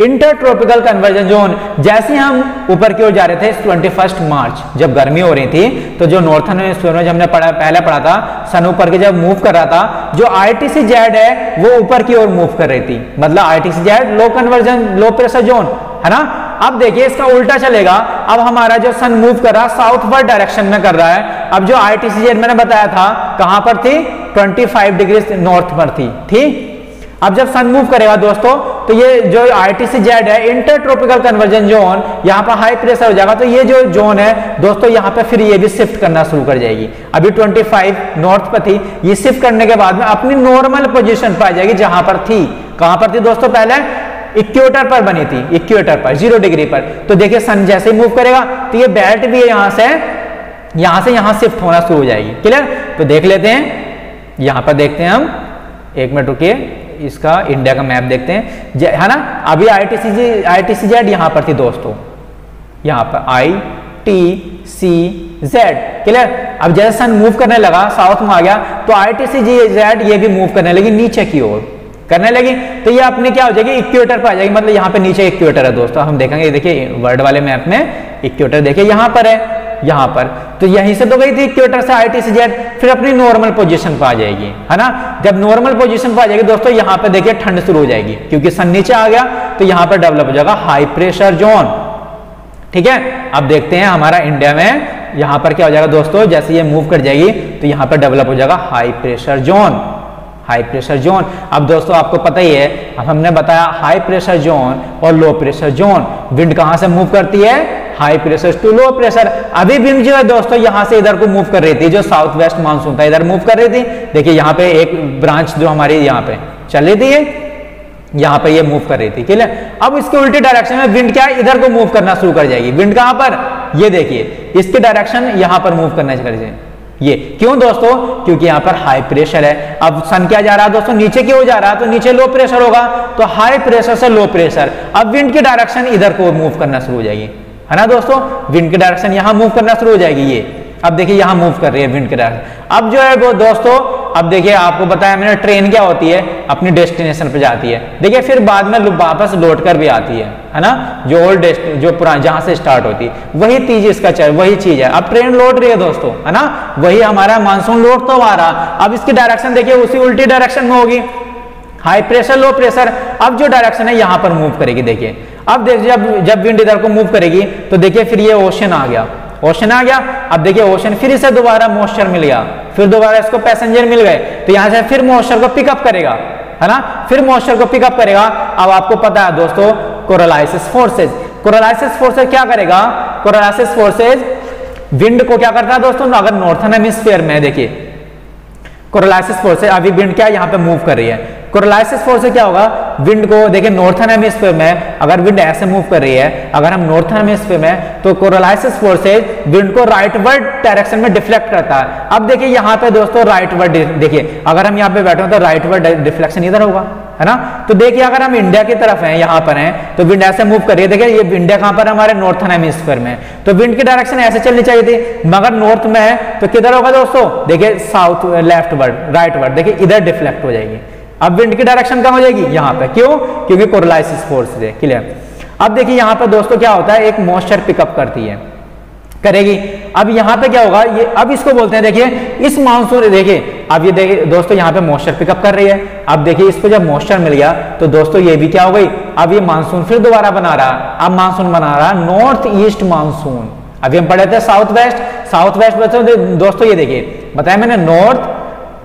inter tropical conversion zone. जैसे हम ऊपर की ओर जा रहे थे 21 मार्च, जब गर्मी हो रही थी, तो जो नॉर्थन हेमिस्फीयर में हमने पहले पढ़ा था, सन ऊपर की जब मूव कर रहा था, जो ITCZ है वो ऊपर की ओर मूव कर रही थी, मतलब ITCZ लो कन्वर्जन, लो प्रेशर जोन, है ना। अब देखिए इसका उल्टा चलेगा, अब हमारा जो सन मूव कर रहा साउथवर्ड डायरेक्शन में कर रहा है। अब जो ITCZ मैंने बताया था कहां पर थी, 25 डिग्री नॉर्थ पर थी। अब जब सन मूव करेगा दोस्तों, तो ये जो ITCZ है, इंटर ट्रॉपिकल कन्वर्जन जोन, यहाँ पर हाई प्रेशर हो जाएगा, तो ये जो जोन है दोस्तों, यहाँ पे फिर ये भी शिफ्ट करना शुरू कर जाएगी। अभी 25 नॉर्थ पर थी, ये शिफ्ट करने के बाद में अपनी नॉर्मल पोजीशन पर आ जाएगी, जहां पर थी। कहां पर थी दोस्तों, पहले इक्वेटर पर बनी थी, इक्वेटर पर 0 डिग्री पर। तो देखिए सन जैसे ही मूव करेगा तो ये बेल्ट भी यहां से यहां शिफ्ट होना शुरू हो जाएगी। क्लियर। तो देख लेते हैं, यहां पर देखते हैं हम, एक मिनट रुकिए, इसका इंडिया का मैप देखते हैं, है ना। अभी ITCZ यहां पर थी दोस्तों, यहां पर ITCZ। क्लियर। अब जैसे सन मूव करने लगा, साउथ में आ गया, तो ITCZ ये भी मूव करने लगी, नीचे की ओर करने लगी, तो ये अपने क्या हो जाएगी, इक्वेटर पर आ जाएगी, मतलब यहाँ पे नीचे इक्वेटर है दोस्तों। हम देखेंगे, देखिए वर्ल्ड वाले मैप में इक्वेटर देखिए यहाँ पर है, यहाँ पर, तो यहीं से तो गई थी इक्वेटर से ITCZ, फिर अपनी नॉर्मल पोजीशन पर आ जाएगी, है ना। जब नॉर्मल पोजीशन पर आ जाएगी दोस्तों, यहाँ पे देखिए ठंड शुरू हो जाएगी, क्योंकि सन नीचे आ गया, तो यहाँ पर डेवलप हो जाएगा हाई प्रेशर जोन। ठीक है। अब देखते हैं हमारा इंडिया में यहाँ पर क्या हो जाएगा दोस्तों, जैसे ये मूव कर जाएगी तो यहाँ पर डेवलप हो जाएगा high pressure zone, high pressure zone. अब दोस्तों आपको पता ही है, अब हमने बताया हाई प्रेशर जोन और लो प्रेशर जोन, विंड कहां से मूव करती है, high pressure to low pressure. अभी विंड जो है दोस्तों यहां से इधर को मूव कर रही थी, जो साउथ वेस्ट मानसून था इधर मूव कर रही थी। देखिए यहाँ पे एक ब्रांच जो हमारी यहाँ पे चल रही थी, यहाँ पे ये मूव कर रही थी। क्लियर। अब इसके उल्टी डायरेक्शन में विंड क्या है, इधर को मूव करना शुरू कर जाएगी। विंड कहां पर, ये देखिए इसकी डायरेक्शन यहाँ पर मूव करना शुरू कर जाएगी। ये क्यों दोस्तों, क्योंकि यहाँ पर हाई प्रेशर है। अब सन क्या जा रहा है दोस्तों, नीचे की ओर जा रहा है, तो नीचे लो प्रेशर होगा, तो हाई प्रेशर से लो प्रेशर। अब विंड की डायरेक्शन इधर को मूव करना शुरू हो जाएगी, है ना दोस्तों। विंड की डायरेक्शन यहाँ मूव करना शुरू हो जाएगी। ये अब देखिए यहाँ मूव कर रही है विंड की डायरेक्शन। अब जो है वो दोस्तों, अब देखिए आपको बताया मैंने, ट्रेन क्या होती है, अपनी डेस्टिनेशन पे जाती है, देखिए फिर बाद में वापस लौट कर भी आती है ना। जो ओल्ड जो पुराना जहां से स्टार्ट होती है, वही चीज इसका वही चीज है। अब ट्रेन लौट रही है दोस्तों, है ना, वही हमारा मानसून लौट तो आ रहा। अब इसकी डायरेक्शन देखिए उसी उल्टी डायरेक्शन में होगी, हाई प्रेशर लो प्रेशर। अब जो डायरेक्शन है यहाँ पर मूव करेगी। देखिए अब देखिए जब विंड इधर को मूव करेगी तो देखिए फिर ये ओशन आ गया, ओशन आ गया। अब देखिए ओशन, फिर इसे दोबारा मॉइस्चर मिल गया, फिर दोबारा इसको पैसेंजर मिल गए, तो यहां से फिर मॉइस्चर को पिकअप करेगा, है ना, फिर मॉइस्चर को पिकअप करेगा। अब आपको पता है दोस्तों कोरोलाइसिस फोर्सेज, कोरोलाइसिस फोर्सेज क्या करेगा, कोरोलाइसिस फोर्सेज विंड को क्या करता है दोस्तों, अगर नॉर्थन हेमिस्फीयर में देखिए कोरोलाइसिस फोर्सेज, अभी विंड क्या यहां पे मूव कर रही है, कोरोलाइसिस फोर्स से क्या होगा, विंड को देखिए नॉर्थन हेमिस्फीयर में अगर विंड ऐसे मूव कर रही है, अगर हम नॉर्थन हेमिस्फीयर में, तो कोरोलाइसिस फोर्सेज विंड को राइटवर्ड डायरेक्शन में डिफ्लेक्ट करता है। अब देखिए यहाँ पे दोस्तों राइटवर्ड, देखिए अगर हम यहाँ पे बैठे हो तो राइटवर्ड डिफ्लेक्शन इधर होगा, है ना। तो देखिए अगर हम इंडिया की तरफ हैं, यहाँ पर हैं, तो विंड ऐसे मूव कर रही है, देखिए ये इंडिया कहाँ पर हमारे नॉर्थन हेमिस्फीयर में, तो विंड की डायरेक्शन ऐसे चलनी चाहिए थी, मगर नॉर्थ में है तो किधर होगा दोस्तों, देखिए साउथ लेफ्टवर्ड राइटवर्ड, देखिए इधर डिफ्लेक्ट हो जाएगी। अब विंड की डायरेक्शन कहाँ हो जाएगी, यहाँ पे, क्यों, क्योंकि कोरोलाइसिस फोर्स है। क्लियर। अब देखिए यहाँ पे दोस्तों क्या होता है, एक मॉइस्चर पिकअप करती है, करेगी। अब यहाँ पे क्या होगा, ये अब इसको बोलते हैं, देखिए इस मानसून, देखिए अब ये देखिए दोस्तों यहाँ पे मॉइस्चर पिकअप कर रही है। अब देखिए इसको जब मॉइस्चर मिल गया तो दोस्तों ये भी क्या हो गई, अब ये मानसून फिर दोबारा बना रहा, अब मानसून बना रहा नॉर्थ ईस्ट मानसून। अभी हम पढ़े थे साउथ वेस्ट, साउथ वेस्ट दोस्तों ये देखिए बताया मैंने, नॉर्थ,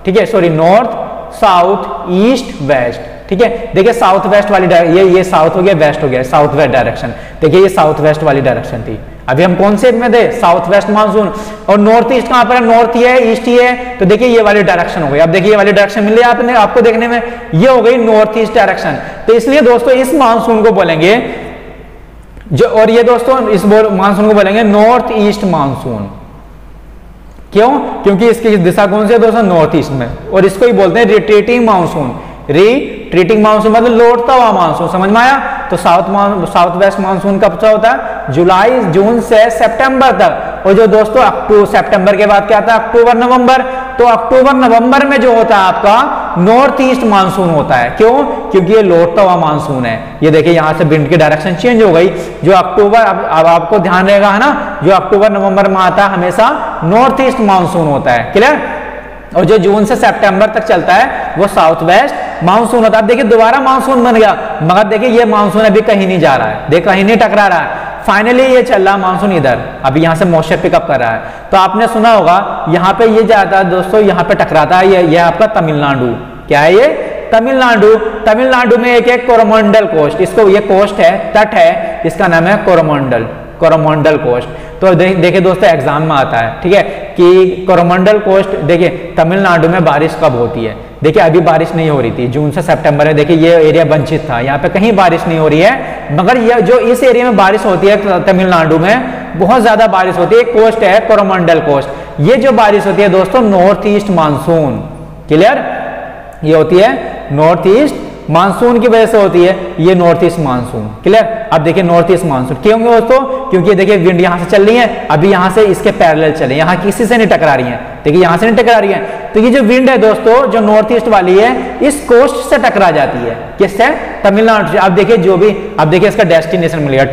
ठीक है, sorry north south east west, ठीक है। देखिए साउथ वेस्ट वाली ये साउथ हो गया, वेस्ट हो गया, साउथ वेस्ट डायरेक्शन, देखिए ये साउथ वेस्ट वाली डायरेक्शन थी। अभी हम कौन से में थे, साउथ वेस्ट मानसून, और नॉर्थ ईस्ट कहां पर है, नॉर्थ ही है, ईस्ट ही है, तो देखिए ये वाली डायरेक्शन हो गई। अब देखिए ये वाली डायरेक्शन मिल रही है आपने, आपको देखने में, ये हो गई नॉर्थ ईस्ट डायरेक्शन। तो इसलिए दोस्तों इस मानसून को बोलेंगे जो, और ये दोस्तों इस मानसून को बोलेंगे नॉर्थ ईस्ट मानसून, क्यों? क्योंकि इसकी दिशा कौन सी है दोस्तों? नॉर्थ ईस्ट में, और इसको ही बोलते हैं रिट्रीटिंग मानसून। रिट्रीटिंग मानसून मतलब लौटता हुआ मानसून, समझ में आया? तो साउथ वेस्ट मानसून कब से होता है? जुलाई जून से सितंबर तक। और जो दोस्तों अक्टूबर सितंबर के बाद क्या आता है? अक्टूबर नवंबर। तो अक्टूबर नवंबर में जो होता है आपका नॉर्थ ईस्ट मानसून होता है। क्यों? क्योंकि ये लौटता हुआ मानसून है। ये देखिए यहाँ से विंड की डायरेक्शन चेंज हो गई। जो अक्टूबर, अब आपको ध्यान रहेगा है ना, जो अक्टूबर नवंबर में आता है हमेशा नॉर्थ ईस्ट मानसून होता है। क्लियर? और जो जून से सितंबर तक चलता है वो साउथ वेस्ट मानसून होता है। अब देखिए दोबारा मानसून बन गया, मगर देखिए ये मानसून अभी कहीं नहीं जा रहा है, देखिए कहीं नहीं टकरा रहा है। फाइनली ये चल रहा मानसून इधर, अभी यहाँ से मॉइस्चर पिकअप कर रहा है। तो आपने सुना होगा यहाँ पे ये जाता है दोस्तों, यहाँ पे टकराता है ये आपका तमिलनाडु। क्या है ये? तमिलनाडु। तमिलनाडु में एक कोरोमंडल कोस्ट, इसको ये कोस्ट है, तट है, इसका नाम है कोरोमंडल कोस्ट। तो देखिए दोस्तों एग्जाम में आता है, ठीक है, कि कोरोमंडल कोस्ट, देखिए तमिलनाडु में बारिश कब होती है? देखिए अभी बारिश नहीं हो रही थी, जून से सितंबर में देखिए ये एरिया वंचित था, यहाँ पे कहीं बारिश नहीं हो रही है। मगर ये जो इस एरिया में बारिश होती है तमिलनाडु में, बहुत ज्यादा बारिश होती है। कोस्ट है कोरोमंडल कोस्ट। ये जो बारिश होती है दोस्तों नॉर्थ ईस्ट मानसून। क्लियर? ये होती है नॉर्थ ईस्ट मानसून की वजह से होती है ये नॉर्थ ईस्ट मानसून। क्लियर? अब देखिए नॉर्थ ईस्ट मानसून क्यों दोस्तों? क्योंकि देखिए विंड यहाँ से चल रही है, अभी यहाँ से इसके पैरेलल चले, यहाँ किसी से नहीं टकरा रही है। देखिए यहाँ से नहीं टकरा रही है, तो ये जो विंड है दोस्तों जो नॉर्थ ईस्ट वाली है इस कोस्ट से टकरा जाती है। किससे? तमिलनाडु से। अब देखिए जो भी, अब देखिए इसका डेस्टिनेशन मिलेगा,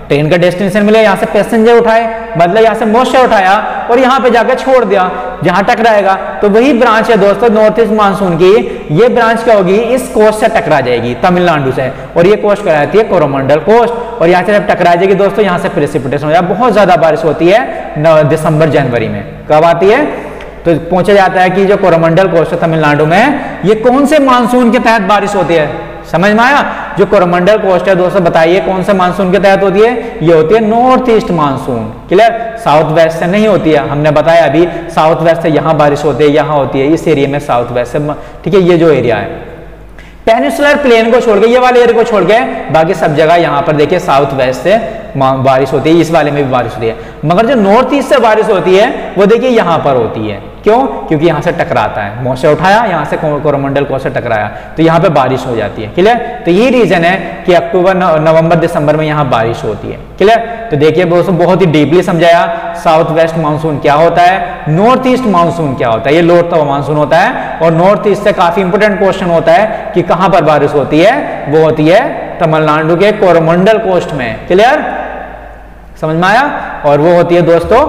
ट्रेन का डेस्टिनेशन मिलेगा, यहाँ से पैसेंजर उठाए, मतलब यहाँ से मॉइस्चर उठाया और यहाँ पे जाकर छोड़ दिया, जहां टकराएगा। तो वही ब्रांच है दोस्तों नॉर्थ ईस्ट मानसून की। ये ब्रांच क्या होगी? इस कोस्ट से टकरा जाएगी तमिलनाडु से, और ये कोस्ट कहलाती है कोरोमंडल कोस्ट। और यहाँ से जब टकरा जाएगी दोस्तों यहाँ से प्रेसिपिटेशन हो जाएगा, बहुत ज्यादा बारिश होती है दिसंबर जनवरी में। कब आती है? तो पूछा जाता है कि जो कोरोमंडल कोस्ट है तमिलनाडु में, ये कौन से मानसून के तहत बारिश होती है? समझ में आया? जो कोरोमंडल कोस्ट है दोस्तों बताइए कौन से मानसून के तहत होती है? ये होती है north east monsoon. Clear? South west से नहीं होती है, हमने बताया अभी साउथ वेस्ट से यहाँ बारिश होती है, यहाँ होती है इस एरिया में साउथ वेस्ट से। ठीक है, ये जो एरिया है पेनिनसुलर प्लेन को छोड़ के, ये वाले एरिया को छोड़ के बाकी सब जगह यहाँ पर देखिए साउथ वेस्ट से बारिश होती है, इस वाले में भी बारिश होती है। मगर जो नॉर्थ ईस्ट से बारिश होती है वो देखिए यहाँ पर होती है। क्यों? क्योंकि यहाँ से टकराता है, मॉइस्चर उठाया, यहाँ से कोरोमंडल कोस्ट से टकराया, तो यहाँ पे बारिश हो जाती है। क्लियर? तो यही रीजन है कि अक्टूबर नवंबर दिसंबर में यहाँ बारिश होती है। क्लियर? तो देखिए दोस्तों बहुत ही डीपली समझाया साउथ वेस्ट मानसून क्या होता है, नॉर्थ ईस्ट मानसून क्या होता है। ये लौटता हुआ मानसून होता है, और नॉर्थ ईस्ट से काफी इंपोर्टेंट क्वेश्चन होता है कि कहां पर बारिश होती है? वो होती है तमिलनाडु के कोरोमंडल कोस्ट में। क्लियर? समझ में आया? और वो होती है दोस्तों,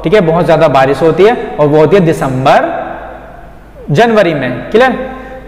ठीक है, बहुत ज्यादा बारिश होती है, और वो होती है दिसंबर जनवरी में। क्लियर?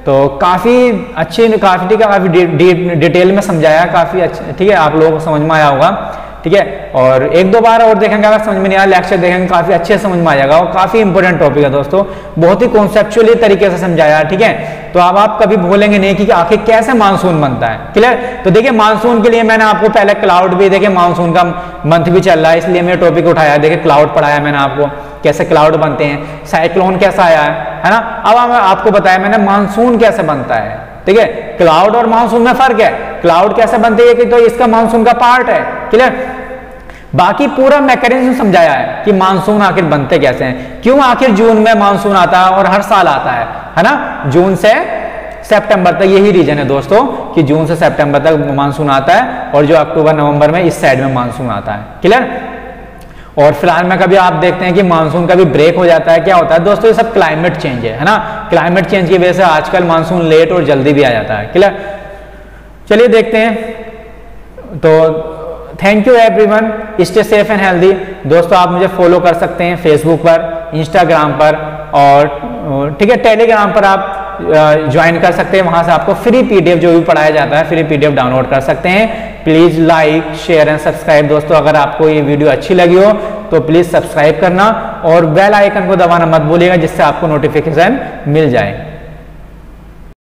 तो काफी अच्छी, काफी ठीक है, काफी डिटेल में समझाया, काफी अच्छा, ठीक है, आप लोगों को समझ में आया होगा। ठीक है, और एक दो बार और देखेंगे, अगर समझ में नहीं आया लेक्चर देखेंगे, काफी अच्छे समझ में आ जाएगा। और काफी इंपॉर्टेंट टॉपिक है दोस्तों, बहुत ही कॉन्सेप्चुअली तरीके से समझाया। ठीक है, तो अब आप कभी भूलेंगे नहीं कि आखिर कैसे मानसून बनता है। क्लियर? तो देखिए मानसून के लिए मैंने आपको पहले क्लाउड भी, देखिए मानसून का मंथ भी चल रहा है, इसलिए मैंने टॉपिक उठाया। देखिए क्लाउड पढ़ाया मैंने आपको, कैसे क्लाउड बनते हैं, साइक्लोन कैसा आया है ना। अब आपको बताया मैंने मानसून कैसे बनता है। ठीक है, क्लाउड और मानसून में फर्क है। क्लाउड कैसे बनते हैं कि तो इसका मानसून का पार्ट है। क्लियर? बाकी पूरा मैकेनिज्म समझाया है कि मानसून आखिर बनते कैसे हैं, क्यों आखिर जून में मानसून आता है और हर साल आता है ना, जून से सितंबर तक। यही रीजन है दोस्तों कि जून से सितंबर तक मानसून आता है, और जो अक्टूबर नवंबर में इस साइड में मानसून आता है। क्लियर? और फिलहाल में कभी आप देखते हैं कि मानसून कभी ब्रेक हो जाता है, क्या होता है दोस्तों? ये सब क्लाइमेट चेंज है ना, क्लाइमेट चेंज की वजह से आजकल मानसून लेट और जल्दी भी आ जाता है। क्लियर? चलिए देखते हैं। तो thank you everyone, stay safe and healthy. दोस्तों आप मुझे फॉलो कर सकते हैं फेसबुक पर, इंस्टाग्राम पर, और ठीक है टेलीग्राम पर आप ज्वाइन कर सकते हैं। वहां से आपको फ्री पीडीएफ जो भी पढ़ाया जाता है, फ्री पीडीएफ डाउनलोड कर सकते हैं। Please like, share and subscribe. दोस्तों अगर आपको ये वीडियो अच्छी लगी हो तो प्लीज सब्सक्राइब करना, और बेल आइकन को दबाना मत भूलिएगा, जिससे आपको नोटिफिकेशन मिल जाए।